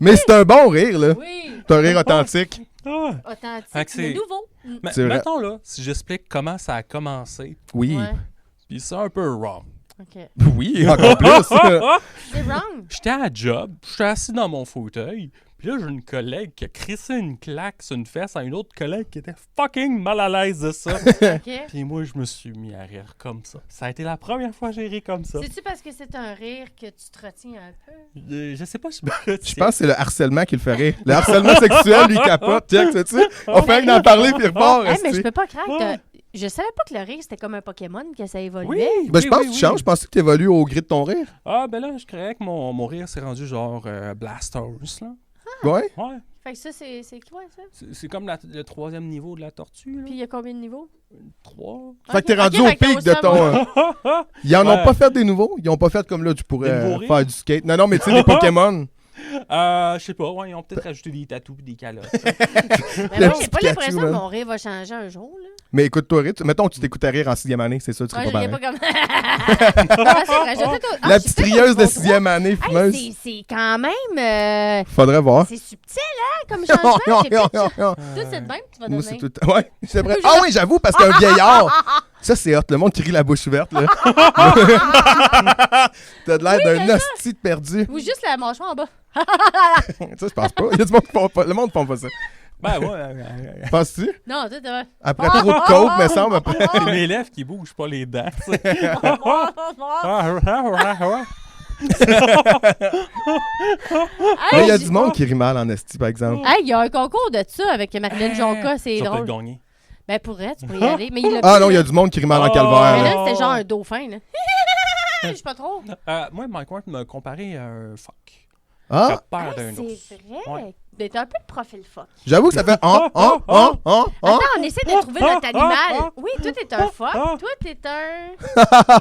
Mais c'est un bon rire, là. Oui! C'est un rire authentique. Ah. Authentique, Fait que c'est- mais nouveau. Mais C'est vrai. mettons là, si j'explique comment ça a commencé, Oui. Ouais, puis c'est un peu wrong. OK. Oui, encore plus. C'est wrong. J'étais à la job, j'étais assis dans mon fauteuil, puis là j'ai une collègue qui a crissé une claque sur une fesse à une autre collègue qui était fucking mal à l'aise de ça. OK. Puis moi je me suis mis à rire comme ça. Ça a été la première fois que j'ai ri comme ça. C'est-tu parce que c'est un rire que tu te retiens un peu? Je sais pas si Je pense que c'est le harcèlement qui le fait rire. Le harcèlement sexuel, lui, capote. Check, sais-tu? On fait rien que d'en parler, puis il repart. Hey, mais esti. je peux pas craindre. Je savais pas que le rire, c'était comme un Pokémon, que ça évoluait. Oui, Ben, je pense oui, que tu oui. changes. Je pensais que tu évolues au gré de ton rire. Ah ben là, je croyais que mon rire s'est rendu genre Blasters là. Ouais. Ouais. Fait que ça, c'est quoi, ça? C'est comme le 3e niveau de la tortue là. Puis il y a combien de niveaux? 3. Fait que t'es Ok, rendu ok, au fait que pic de ça, ton. moi- Ils en ont Ouais. pas fait des nouveaux. Ils ont pas fait comme là, tu Des pourrais nouveaux rires? faire du skate. Non, mais tu sais, des Pokémon. Je sais pas, ouais, ils ont peut-être rajouté des tatous et des calottes. Mais Le non, petit j'ai pas Pikachu, l'impression que man. mon rire va changer un jour, là. Mais écoute-toi rire. Mettons, tu t'écoutes rire en 6e année, c'est ça, tu Ouais, serais je pas riais pareil. pas comme... Ah, c'est vrai, j'ai fait tout- Ah, La j'ai petite fait rieuse de un bon 6e année, droit. fumeuse. Hey, c'est quand même... Faudrait voir. c'est subtil, hein, comme changement. J'ai fait ça. Toi, c'est de même que tu vas Moi, c'est donner. tout. Ouais, c'est vrai. Ah oui, j'avoue, parce qu'un vieillard. Ça, c'est hot. Le monde qui rit la bouche ouverte, là. T'as de l'air d'un hostie de perdu. Ou juste la mâchoire en bas. Ça, je pense pas. Il y a du monde qui font pas. Le monde ne font pas ça. Ben ouais, Penses-tu? Non, toi, t'as... Après trop de coke, me semble. Après... c'est mes lèvres qui bougent, pas les dents. tu sais. Mais il y a Hey, du monde qui rit mal en esti, par exemple. Hey, il y a un concours de ça avec Marilyn Jonca, c'est Tu vas drôle. peut-être gagner. Ben, pour vrai, tu pourrais y aller. Mais il l'a Ah plus, non, il y a là. du monde qui rit mal en Oh. Mais calvaire. là, là. c'était genre un dauphin, là. Je sais pas trop. Moi, Mike Ward m'a comparé à un phoque. Ah, J'ai peur d'un C'est ours. vrai. Ouais. Mais t'as un peu de profil phoque. j'avoue que ça fait Attends, on essaie de trouver notre animal. Oui, toi, t'es un phoque. Toi, t'es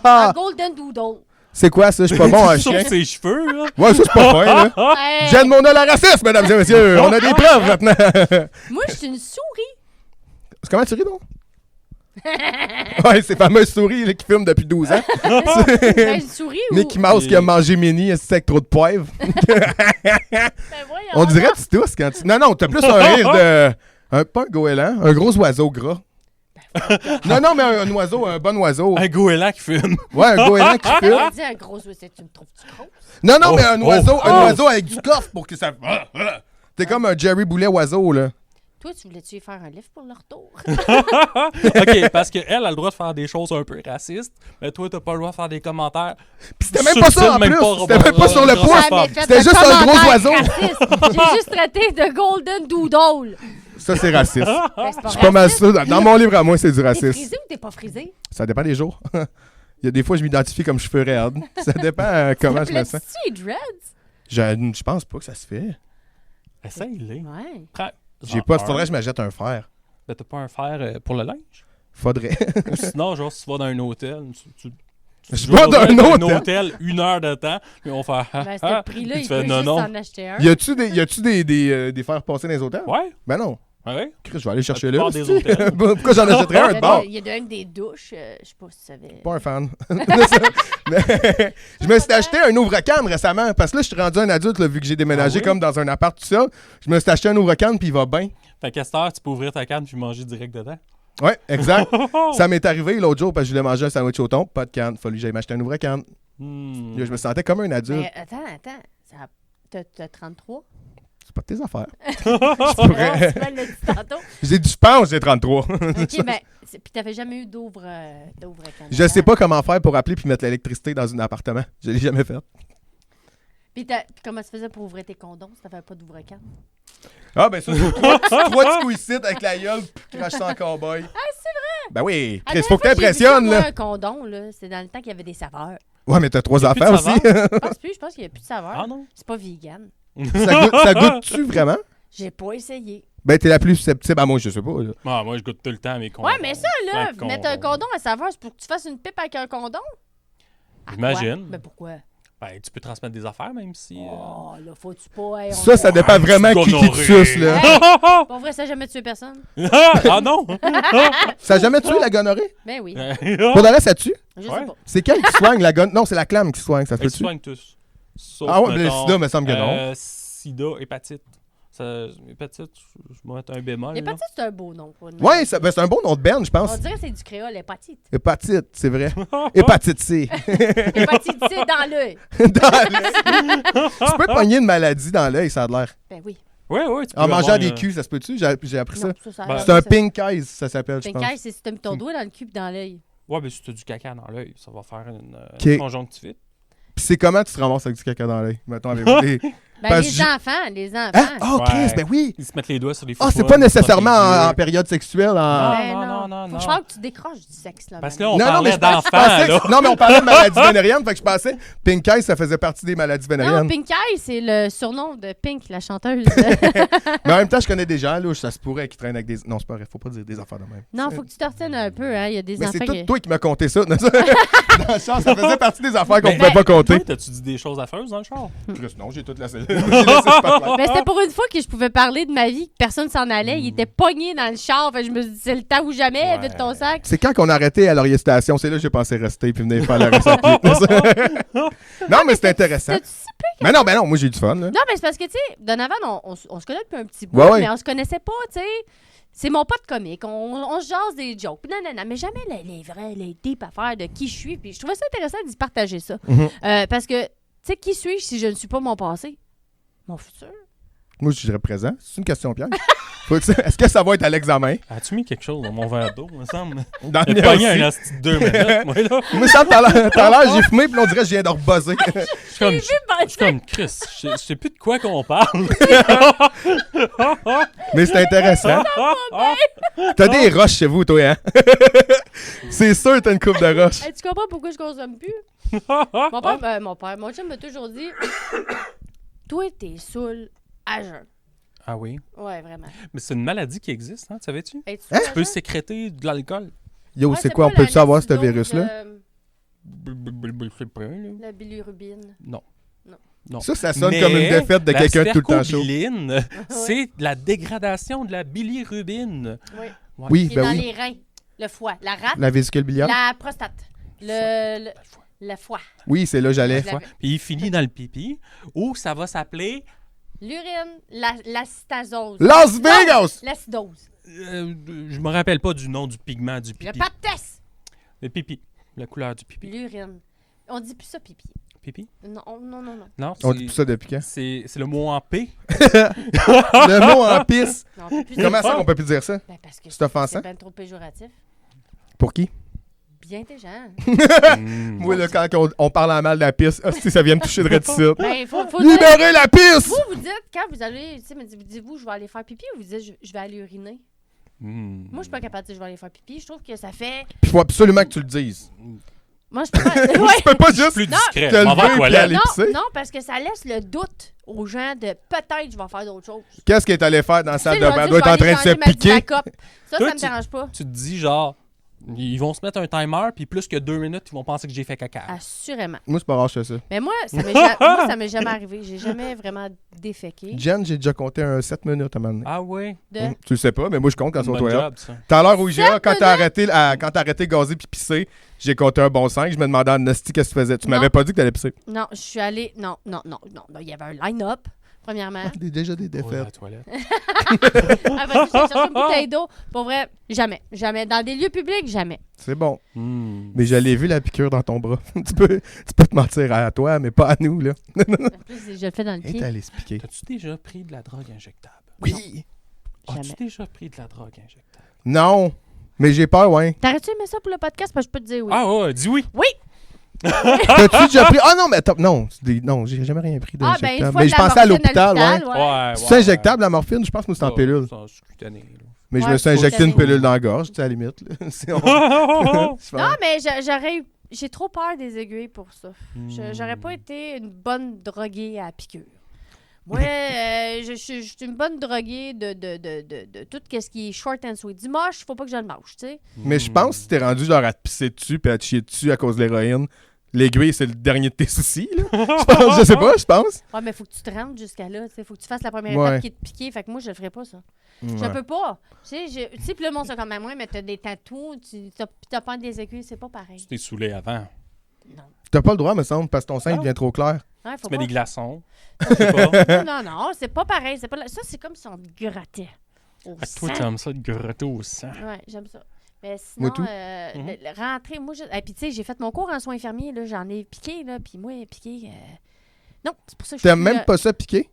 un golden doodle. C'est quoi ça? Je suis pas bon à Sauf chien. ses cheveux, là. Ouais, ça, c'est pas fin, là. Hey, Jeanne Mona la raciste, mesdames et messieurs. On a des preuves maintenant. moi, je suis une souris. Comment tu ris, donc? Ouais, ces fameuses souris là, qui fument depuis 12 ans. Ben, une souris ou... Mickey Mouse qui a mangé Minnie avec trop de poivre. Ben, voyons, On dirait que tu tousses quand tu... Non, t'as plus un rire de... pas un goéland, un gros oiseau gras. Non, mais un oiseau, un bon oiseau. Un goéland qui fume. Ouais, un goéland qui fume. dit un gros oiseau, tu me trouves-tu grosse? Non, mais un Oh. oiseau avec du coffre pour que ça... T'es comme un Jerry Boulet oiseau, là. Toi, tu voulais-tu faire un livre pour le retour? OK, parce qu'elle a le droit de faire des choses un peu racistes, mais toi, t'as pas le droit de faire des commentaires. Pis c'était même pas ça, en Même plus. pas C'était même pas sur le Robert pouce. Femme. C'était juste un gros oiseau. J'ai juste traité de Golden Doodle. Ça, c'est raciste. Ben, Je suis pas mal sûr. Dans mon livre à moi, c'est du T'es racisme. frisé ou t'es pas frisé? Ça dépend des jours. Il y a des fois, je m'identifie comme cheveux raides. Ça dépend comment je me sens. Tu dreads? Je pense pas que ça se fait. Essaye-les. Ouais. J'ai pas. Faudrait que je m'achète un fer. Ben, t'as pas un fer pour le linge? Faudrait. Ou sinon, genre, si tu vas dans un hôtel, tu Je vais dans un hôtel. hôtel 1 heure de temps, puis on fait... Ben, ce prix-là, Puis il tu fais peut non, juste non. en acheter un. Y a-tu des fers passés dans les hôtels? Ouais, Ben non. ouais. Chris, je vais aller chercher La là. plupart des hôtels. Pourquoi j'en achèterais un de bord? Il y a même des douches. Je sais pas si tu savais. Pas un fan. Mais je me suis acheté un ouvre-canne récemment parce que là, je suis rendu un adulte là, vu que j'ai déménagé Ah oui? comme dans un appart tout ça. Je me suis acheté un ouvre-canne puis il va bien. Fait qu'à cette heure, tu peux ouvrir ta canne puis manger direct dedans. Ouais, exact. Ça m'est arrivé l'autre jour parce que je voulais manger un sandwich au thon, pas de canne. Fallu que j'aille m'acheter un ouvre-canne. Hmm. Là, je me sentais comme un adulte. Mais attends. T'as 33? C'est pas de tes affaires. Tu m'as dit tantôt. Je pense, j'ai 33. OK, mais... Puis t'avais jamais eu d'ouvre-canne? Je sais pas comment faire pour appeler puis mettre l'électricité dans un appartement. Je l'ai jamais fait. Puis comment tu faisais pour ouvrir tes condoms si t'avais pas d'ouvre-canne? Ah, ben ça, c'est trois petits coups ici avec la gueule puis crache ça en cowboy. Ah, c'est vrai? Ben oui. Chris, faut que t'impressionnes, là. Un condom, là, c'est dans le temps qu'il y avait des saveurs. Ouais, mais t'as 3 Il y a plus affaires de aussi. Je pense qu'il n'y a plus de saveurs. Ah non? C'est pas vegan. Ça goûte-tu vraiment? J'ai pas essayé. Ben, t'es la plus susceptible à moi, je sais pas. Là. Ah, moi, je goûte tout le temps mes condoms. Ouais, mais ça, là, Plein de mettre un condoms. condom à saveur, c'est pour que tu fasses une pipe avec un condom? À J'imagine. quoi? Mais pourquoi? Ben, tu peux transmettre des affaires, même si... Oh, là, faut-tu pas... Hey, Ça dépend vraiment qui te suce, là. Hey, pour vrai, ça n'a jamais tué personne? Ah non! Ça a jamais tué la gonorrhée? Ben oui. Pour de vrai, ça tue? Je sais Ouais. pas. C'est quelle qui soigne la gonorrhée? Non, c'est la clame qui soigne, ça se Ils peut-tu? soignent tous. Sauf, Ah ouais, mais le mettons, sida, me semble que non. Sida, hépatite. Hépatite, je vais mettre un bémol. là. L'hépatite, c'est un beau nom. Pour une Ouais, ben, c'est un bon nom de berne, je On pense. dirait que c'est du créole, hépatite. Hépatite, c'est vrai. Hépatite C. Hépatite C dans l'œil. Tu peux pogner une maladie dans l'œil, ça a l'air. Ben oui. Ouais, ouais. Tu peux En mangeant avoir des un- culs, ça se peut-tu? J'ai appris ça. Non, ça Ben, C'est un pink eyes, ça s'appelle, je Pink pense. eye, c'est si t'as mis ton doigt dans le cul et dans l'œil. Ouais, mais si tu as du caca dans l'œil, ça va faire Ok. une conjonctivite. Puis c'est comment tu te ramasses avec du caca dans l'œil? Mettons, avec des... Ben, Parce les que enfants, les enfants. Hein? Oh, Chris, Ouais. ben oui! Ils se mettent les doigts sur les Ah, foufounes, c'est pas nécessairement ils frottent les en yeux. période sexuelle. Ben non. Faut que je pense que tu décroches du sexe, là. Parce que maintenant. là, on Non, mais parlait je d'enfants, pensais là. que... Non, mais on parlait de maladies vénériennes, fait que je pensais Pink Eye, ça faisait partie des maladies Non, vénériennes. Pink Eye, c'est le surnom de Pink, la chanteuse. Mais en même temps, je connais des gens, là, où ça se pourrait qu'ils traînent avec des... Non, c'est pas vrai, faut pas dire des affaires de même. Non, faut que tu te retiennes un peu, hein. Il y a des Mais enfants c'est tout qui... toi qui m'as conté ça. Dans le char, ça faisait partie des affaires qu'on Mais- pouvait pas compter. Toi, t'as-tu dit des choses affreuses dans le char? Chris, non, j'ai toute la j'ai laissé le spotlight. Mais c'était pour une fois que je pouvais parler de ma vie, que personne s'en allait. Il était pogné dans le char. Fait que je me suis dit, c'est le temps ou jamais, Ouais. vide ton sac. C'est quand qu'on a arrêté à Laurier Station, c'est là que j'ai pensé rester puis venir faire la recette. Non, mais c'est intéressant. C'était si peu que- Mais non, moi j'ai du fun. Là. Non, mais c'est parce que, tu sais, Donovan, on se connaît depuis un petit bout, Ouais, ouais. mais on se connaissait pas, tu sais. C'est mon pote comique. On se jase des jokes. Puis non, mais jamais les vrais, les deep affaires de qui je suis. Puis je trouvais ça intéressant d'y partager ça. Mhm. Parce que, tu sais, qui suis-je si je ne suis pas mon passé? Mon futur? Moi, je dirais présent. C'est une question piège. Est-ce que ça va être à l'examen? As-tu mis quelque chose dans mon verre d'eau, me semble? Dans J'ai le pogné mien un aussi. asti de 2 minutes, moi, là. Il me semble tout à l'heure, j'ai fumé, puis on dirait que je viens de rebuzzer. Je suis comme Chris. Je sais plus de quoi qu'on parle. Mais c'est intéressant. T'as des roches chez vous, toi, hein? C'est sûr que t'as une coupe de roches. Hey, tu comprends pourquoi je consomme plus? Mon chum m'a toujours dit toi, t'es saoul à jeun. Ah oui. Ouais, vraiment. Mais c'est une maladie qui existe, hein, savais-tu? Hey, tu Hein? Tu peux sécréter de l'alcool. Yo, Ouais, c'est quoi? On pas peut-tu savoir ce l'acidose, virus-là? Je sais pas, là. La bilirubine. Non. Ça sonne Mais comme une défaite de la quelqu'un tout le temps chaud. spercobiline, c'est la dégradation de la bilirubine. Oui. Oui, Qui est ben dans oui. les reins. Le foie. La rate. La vésicule biliaire? La prostate. Le foie. Oui, c'est là j'allais. Je l'avais. Puis il finit dans le pipi. Ou ça va s'appeler... L'urine. L'acetazose. Las Vegas! L'acidose. je me rappelle pas du nom du pigment du Le pipi. paptès. Le pipi. La couleur du pipi. L'urine. On dit plus ça, pipi. Pipi? Non. Non, On dit tout ça depuis quand? c'est le mot en P. Le mot en pisse. Non, on peut plus Comment dire ça qu'on peut plus dire ça? Ben, parce que C'est offensant? c'est bien trop péjoratif. Pour qui? Bien des gens. Moi, là, quand on parle en mal de la pisse, hostie, ça vient me toucher de réticule. Ben, faut dire... Libérez la pisse! Vous dites, quand vous allez, tu sais, dites-vous, je vais aller faire pipi ou vous dites, je vais aller uriner? Moi, je suis pas capable de dire, je vais aller faire pipi. Je trouve que ça fait... Puis il faut absolument que tu le dises. Moi, je peux pas... Tu Ouais. peux pas juste Plus Non. discret. te On va lever aux puis toilettes. aller pisser. Non, parce que ça laisse le doute aux gens de peut-être je vais faire d'autres choses. Qu'est-ce qu'elle est allée faire dans la salle Tu de sais, je bain? vais Elle doit dire, être en je vais train de aller se changer ma piquer. petite coupe. Ça Toi, me dérange pas. Tu te dis genre, ils vont se mettre un timer, puis plus que 2 minutes, ils vont penser que j'ai fait caca. Assurément. Moi, c'est pas rare, je fais ça. Mais moi, ça m'est jamais arrivé. J'ai jamais vraiment déféqué. Jen, j'ai déjà compté un 7 minutes à un moment donné. Ah oui? De... Tu le sais pas, mais moi, je compte quand c'est aux Bon toilettes. job, ça. Tout à l'heure au IGA, 7 quand t'as arrêté de gazer puis pisser, j'ai compté un bon 5. Je me demandais à Nasty qu'est-ce que tu faisais. Tu Non. m'avais pas dit que t'allais pisser. Non, je suis allée... Non. Il y avait un line-up, premièrement. Déjà des Oh, la défaites. toilette. Après ça, j'ai cherché une bouteille d'eau. Pour vrai, jamais. Jamais. Dans des lieux publics, jamais. C'est bon. Hmm. Mais je l'ai vu la piqûre dans ton bras. tu peux te mentir à toi, mais pas à nous, là. En plus, je le fais dans le Et pied. t'allais se piquer. T'as-tu déjà pris de la drogue injectable? Oui. As-tu Jamais. déjà pris de la drogue injectable? Non. Mais j'ai peur, ouais. T'aurais-tu aimé ça pour le podcast? Parce que je peux te dire oui. Ah ouais, dis oui. T'as-tu déjà pris. Ah non, mais attends. Non, non, j'ai jamais rien pris Ah, ben, une d'injectable. fois Mais de je la pensais à morphine l'hôpital, ouais. Ouais. C'est injectable, la morphine? Je pense que c'est en pilule. C'est cutané, là. Mais je Ouais, me suis injecté cutané. une pilule dans la gorge, tu sais, à la limite. là. C'est- on- Non, mais j'aurais eu... J'ai trop peur des aiguilles pour ça. J'aurais pas été une bonne droguée à piqûre. Moi, je suis une bonne droguée de tout ce qui est short and sweet. Du moche, faut pas que je le mange, tu sais. Mais je pense que si t'es rendu genre à te pisser dessus puis à te chier dessus à cause de l'héroïne, l'aiguille, c'est le dernier de tes soucis, là. Je sais pas, je pense. Ouais, mais faut que tu te rendes jusqu'à là, tu sais. Faut que tu fasses la première Ouais. étape qui est de piquer. Fait que moi, je le ferais pas, ça. Je Ouais. peux pas. Tu sais, puis le monde, c'est comme moi, mais t'as des tatous, t'as pas des aiguilles, c'est pas pareil. Tu t'es saoulé avant. Non. T'as pas le droit, me semble, parce que ton sein Non. devient trop clair. Ouais, faut Tu mets pas. des glaçons. Je sais pas. Non, c'est pas pareil. C'est pas ça, c'est comme si on te grattait. Au Ah, toi, sang. tu aimes ça de gratter au sang. Ouais, j'aime ça. Mais sinon, Moi tout. rentrer, moi, et puis tu sais, j'ai fait mon cours en soins infirmiers, là, j'en ai piqué, là, puis moi, piqué, non, c'est pour ça que je T'aimes suis, même pas ça piquer?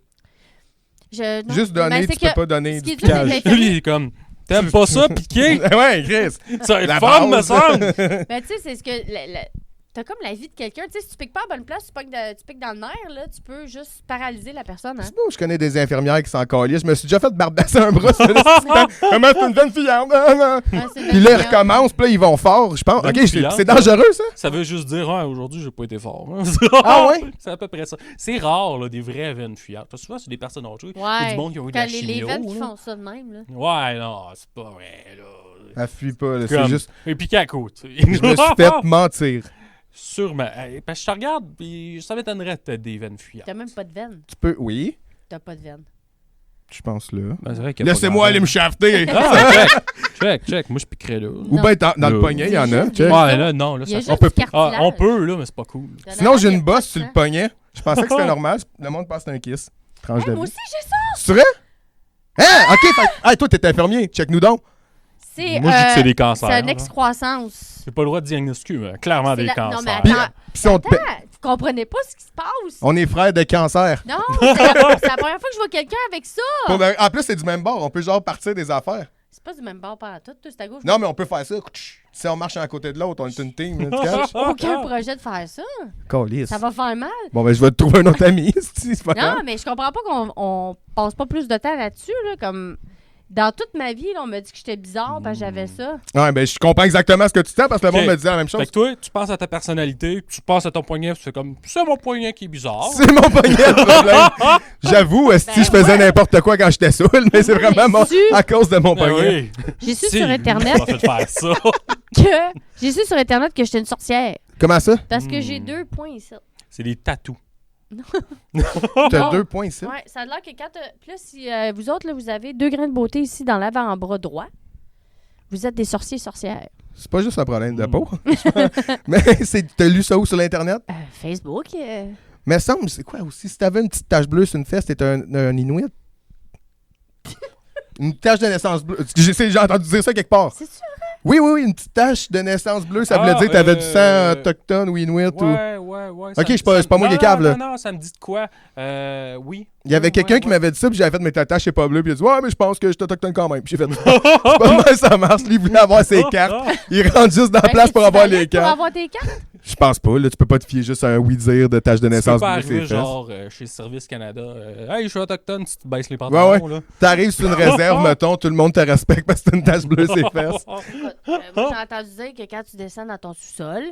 non. Juste donner, Ben, tu c'est peux que pas donner ce du qui est dur avec piquage. les Lui, il est comme, t'aimes pas ça, piquer? Ouais, Chris. Ça va être La fun, me base. semble. Ben, tu sais, c'est ce que. T'as comme la vie de quelqu'un. Tu sais, si tu piques pas à bonne place, tu piques dans le nerf, là, tu peux juste paralyser la personne. Hein? Sinon, je connais des infirmières qui sont calées. Je me suis déjà fait barbasser un bras. Ça fait comment c'est une jeune fillante? Ouais, c'est Puis là, ils bien. recommencent, puis là, ils vont fort. Je pense, Jeune OK, fillante, c'est dangereux, ça? Ça veut juste dire, ah, aujourd'hui, j'ai pas été fort. Ah ouais? C'est à peu près ça. C'est rare, là, des vraies veines fuyantes. Souvent, c'est des personnes âgées. Il y a Ouais. du monde qui ont eu de Quand la les chimio. veines qui là. font ça de même, là. Ouais, non, c'est pas vrai, là. Elle fuit pas, là, c'est Comme- juste... Et puis qu'à côté. Je me suis fait mentir. Sûrement. Parce que je te regarde, puis ça m'étonnerait que t'aies des veines fuyantes. T'as même pas de veine. Tu peux... Oui, T'as pas de veine. je pense là. Ben, c'est vrai qu'il y a pas Laissez-moi aller me grand-chose. shafter. Ah, check. Moi, je piquerais là. Ou bien dans le Là. poignet, il y en a. Juste check. des- Ouais, là, non, là, Il y a ça... juste peut- du cartilage. On peut, là, mais c'est pas cool. Sinon, j'ai Il y a une pas bosse de sur le sang. poignet. Je pensais que c'était normal. Le monde pense que c'est un kiss. Tranche Hey, de moi vie. aussi, j'ai ça. C'est vrai? Hein? OK, hey, toi, t'es infirmier. Check-nous donc. C'est Moi, je dis que c'est des cancers. c'est une là. excroissance. J'ai pas le droit de diagnostiquer, mais clairement C'est des la- non, cancers. mais Puis, attends. si on te paie- Attends, vous comprenez pas ce qui se passe? On est frères de cancer. Non, c'est la première fois que je vois quelqu'un avec ça. En plus, c'est du même bord. On peut genre partir des affaires. C'est pas du même bord par tout, c'est à gauche. Non, mais on peut faire ça. Si on marche à côté de l'autre, on est une team. là, tu caches? Aucun projet de faire ça. Câlisse. Ça va faire mal. Bon, ben, je vais te trouver un autre ami. C'est pas Non, grave. mais je comprends pas qu'on passe pas plus de temps là-dessus. Là, comme dans toute ma vie, là, on m'a dit que j'étais bizarre parce que j'avais ça. Ouais, ben, je comprends exactement ce que tu sens parce que le Ok. monde me disait la même chose. Fait que toi, tu penses à ta personnalité, tu penses à ton poignet, tu fais comme, c'est mon poignet qui est bizarre. C'est mon poignet le problème. J'avoue, si Ben je faisais n'importe quoi quand j'étais saoul, mais c'est vraiment J'ai à cause de mon Ben poignet. oui. J'ai su C'est sur lui Internet qui m'a fait faire ça. que j'étais une sorcière. Comment ça? Parce que j'ai 2 points ici. C'est des tatous. T'as Non. 2 points ici. Ouais, ça a l'air que quand. Puis là, si vous autres, là, vous avez 2 grains de beauté ici dans l'avant-bras droit. Vous êtes des sorciers sorcières. C'est pas juste un problème de peau. Mais t'as lu ça où sur l'Internet? Facebook. Mais ça semble, c'est quoi aussi? Si t'avais une petite tache bleue sur une fesse, t'étais un Inuit? Une tache de naissance bleue. J'ai entendu dire ça quelque part. C'est sûr? Oui, une petite tache de naissance bleue, ça voulait dire que t'avais du sang autochtone ou Inuit ou... Ouais. Ok, c'est pas moi qui est cave, là. Non, ça me dit de quoi? Oui. Il y avait quelqu'un qui m'avait dit ça, puis j'avais fait, mais ta tache, c'est pas bleu. Puis il a dit, ouais, mais je pense que je suis autochtone quand même. Puis j'ai fait, c'est pas de même, ça marche. Lui, il voulait avoir ses cartes. Il rentre juste dans la place pour avoir les cartes. Pour avoir tes cartes? Je pense pas, là, tu peux pas te fier juste à un oui-dire de tache de naissance bleue. bleue, Tu c'est peux fesses. pas arriver, genre, chez Service Canada, hey, je suis autochtone, tu te baisses les pantalons, là. T'arrives sur une réserve, mettons, tout le monde te respecte parce que t'as une tache bleue, c'est fesses. Moi, j'ai entendu dire que quand tu descends dans ton sous-sol,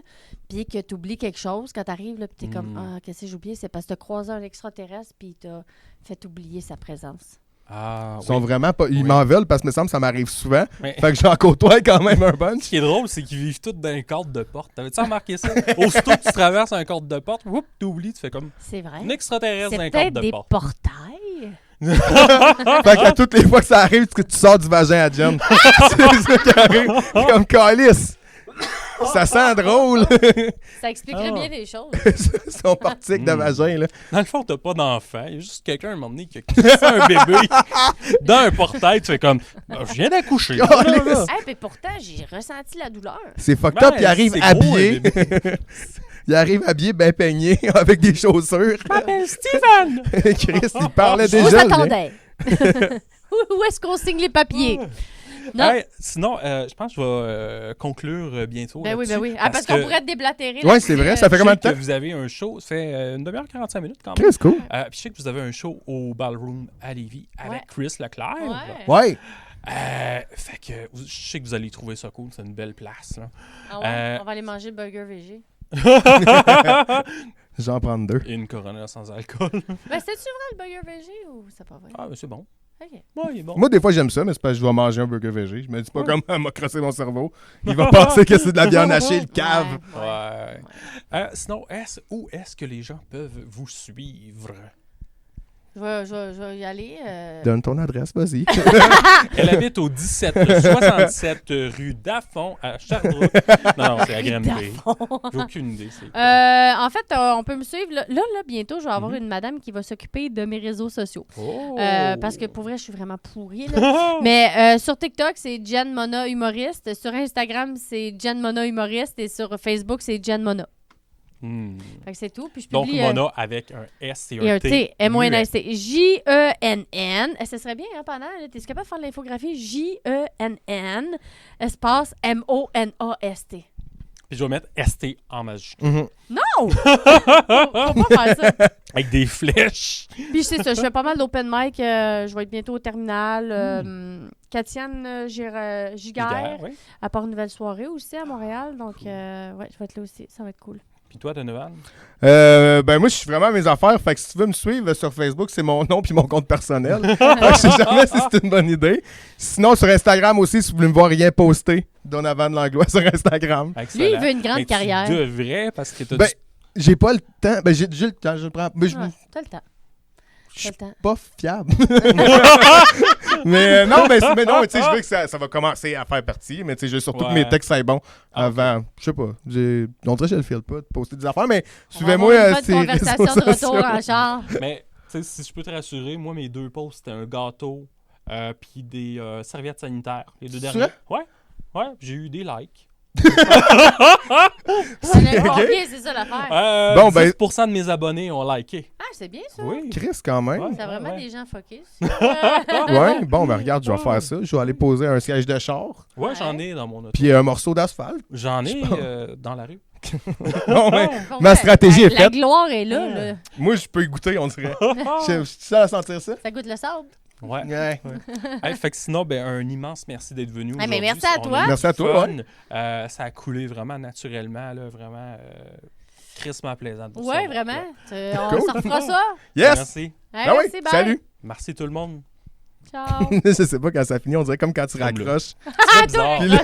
puis que tu oublies quelque chose, quand t'arrives, là, puis t'es comme, ah, qu'est-ce que j'ai oublié? C'est parce que t'as croisé un extraterrestre, puis il t'a fait oublier sa présence. Ah, Ils sont vraiment pas. Ils m'en veulent parce que me semble que ça m'arrive souvent. Mais- Fait que j'en côtoie quand même un bunch. Ce qui est drôle, c'est qu'ils vivent tous dans un cadre de porte. T'avais-tu remarqué ça? Aussitôt que tu traverses un cadre de porte, whoop, t'oublies, tu fais comme C'est vrai. un extraterrestre dans C'est un cadre peut-être de des porte. portails. Fait qu'à toutes les fois que ça arrive, tu sors du vagin à Jen. C'est ça qui arrive. Comme calice. Ça sent drôle. Ça expliquerait bien des choses. Son portique de vagin, là. Dans le fond, t'as pas d'enfant. Il y a juste quelqu'un à un moment donné qui a crissé un bébé dans un portail. Tu fais comme, je viens d'accoucher. Calice. Puis pourtant, j'ai ressenti la douleur. C'est fucked up. Il arrive c'est gros, habillé. un bébé. Il arrive habillé, bien peigné, avec des chaussures. Je m'appelle Steven! Chris, il parlait Je vous déjà. lui. attendais. Où est-ce qu'on signe les papiers? Non. Hey, sinon, je pense que je vais conclure bientôt. Ben oui, là-dessus, ben oui. Ah, parce qu'on pourrait te déblatérer. Ouais, c'est vrai. Ça fait combien de Je sais temps? que vous avez un show, ça fait une demi-heure, 45 minutes quand même. Chris, cool. Puis je sais que vous avez un show au Ballroom à Lévis avec Ouais. Chris Leclerc. Ouais. Ouais. Fait que je sais que vous allez trouver ça cool, c'est une belle place. Là. Ah ouais? On va aller manger le burger VG. J'en prends deux. Et une Corona sans alcool. Ben, c'est-tu vrai le burger VG ou c'est pas vrai? Ah, ben c'est bon. OK. Ouais, il est bon. Moi, des fois, j'aime ça, mais c'est parce que je dois manger un burger végé. Je me dis pas comme elle m'a crossé mon cerveau. Il va penser que c'est de la viande hachée, le cave. Ouais. Sinon, où est-ce que les gens peuvent vous suivre? Je vais y aller. Donne ton adresse, vas-y. Elle habite au 67 rue Dafon à Sherbrooke. Non, c'est à Granby. J'ai aucune idée. C'est quoi. En fait, on peut me suivre. Là, bientôt, je vais avoir une madame qui va s'occuper de mes réseaux sociaux. Oh! Parce que pour vrai, je suis vraiment pourrie. Là. Mais sur TikTok, c'est Jen Mona Humoriste. Sur Instagram, c'est Jen Mona Humoriste. Et sur Facebook, c'est Jen Mona. Fait que c'est tout. Puis je Donc, publie, Mona avec un S et et un un T. T. M-O-N-S-T. J-E-N-N. Ce serait bien, hein, pendant. T'es capable de faire l'infographie? J-E-N-N, espace M-O-N-A-S-T. Puis je vais mettre ST en majuscule. Non! Faut pas faire ça. Avec des flèches. Puis c'est ça, je fais pas mal d'open mic. Je vais être bientôt au terminal. Katiane Giguère, Oui. à part une nouvelle soirée aussi à Montréal. Donc, ouais, je vais être là aussi. Ça va être cool. Puis toi, Donovan? Ben moi, je suis vraiment à mes affaires. Fait que si tu veux me suivre sur Facebook, c'est mon nom puis mon compte personnel. Fait que je sais jamais si c'est une bonne idée. Sinon, sur Instagram aussi, si vous voulez me voir rien poster, Donovan Langlois sur Instagram. Excellent. Lui, il veut une grande Mais carrière. Tu devrais, parce que t'as Ben, du... j'ai pas le temps. Ben, j'ai le temps, je le prends. Mais je Ouais, t'as le temps. je suis T'as le temps. pas fiable. mais non, mais non, tu sais, je veux que ça va commencer à faire partie. Mais tu sais, je veux surtout que mes textes soient bons avant. Je sais pas. On dirait que je le file pas de poster des affaires, mais suivez-moi On va avoir une ces bonne réseaux conversation de sociaux. retour en char. Mais, tu sais, si je peux te rassurer, moi, mes 2 posts, c'était un gâteau puis des serviettes sanitaires. Les 2 C'est derniers. vrai? Ouais, j'ai eu des likes. C'est ça l'affaire. Bon, 10% de mes abonnés ont liké. Ah, c'est bien ça. Oui. Chris, quand même. Ouais. C'est vraiment des gens focus. Ouais, bon, ben regarde, je vais faire ça. Je vais aller poser un siège de char, Ouais, j'en ai dans mon auto. puis un morceau d'asphalte. J'en ai dans la rue. Bon, ben, Bon, ma ouais, stratégie est la faite. gloire est là, là. Moi, je peux y goûter, on dirait. Je suis seul à sentir ça. Ça goûte le sable. Ouais. Ouais. Hey, fait que sinon, ben, un immense merci d'être venu. Ah, mais aujourd'hui. merci à On toi. a eu Merci à du toi, fun. Ça a coulé vraiment naturellement, là, vraiment crissement plaisant. de Ouais, ça. vraiment. On Cool. se refera ça. Yes! Merci. Hey, Ah oui, merci, bye. salut! Merci tout le monde. Ciao. Je sais pas quand ça finit, on dirait comme quand tu Comme là. raccroches. C'est très bizarre. Puis là-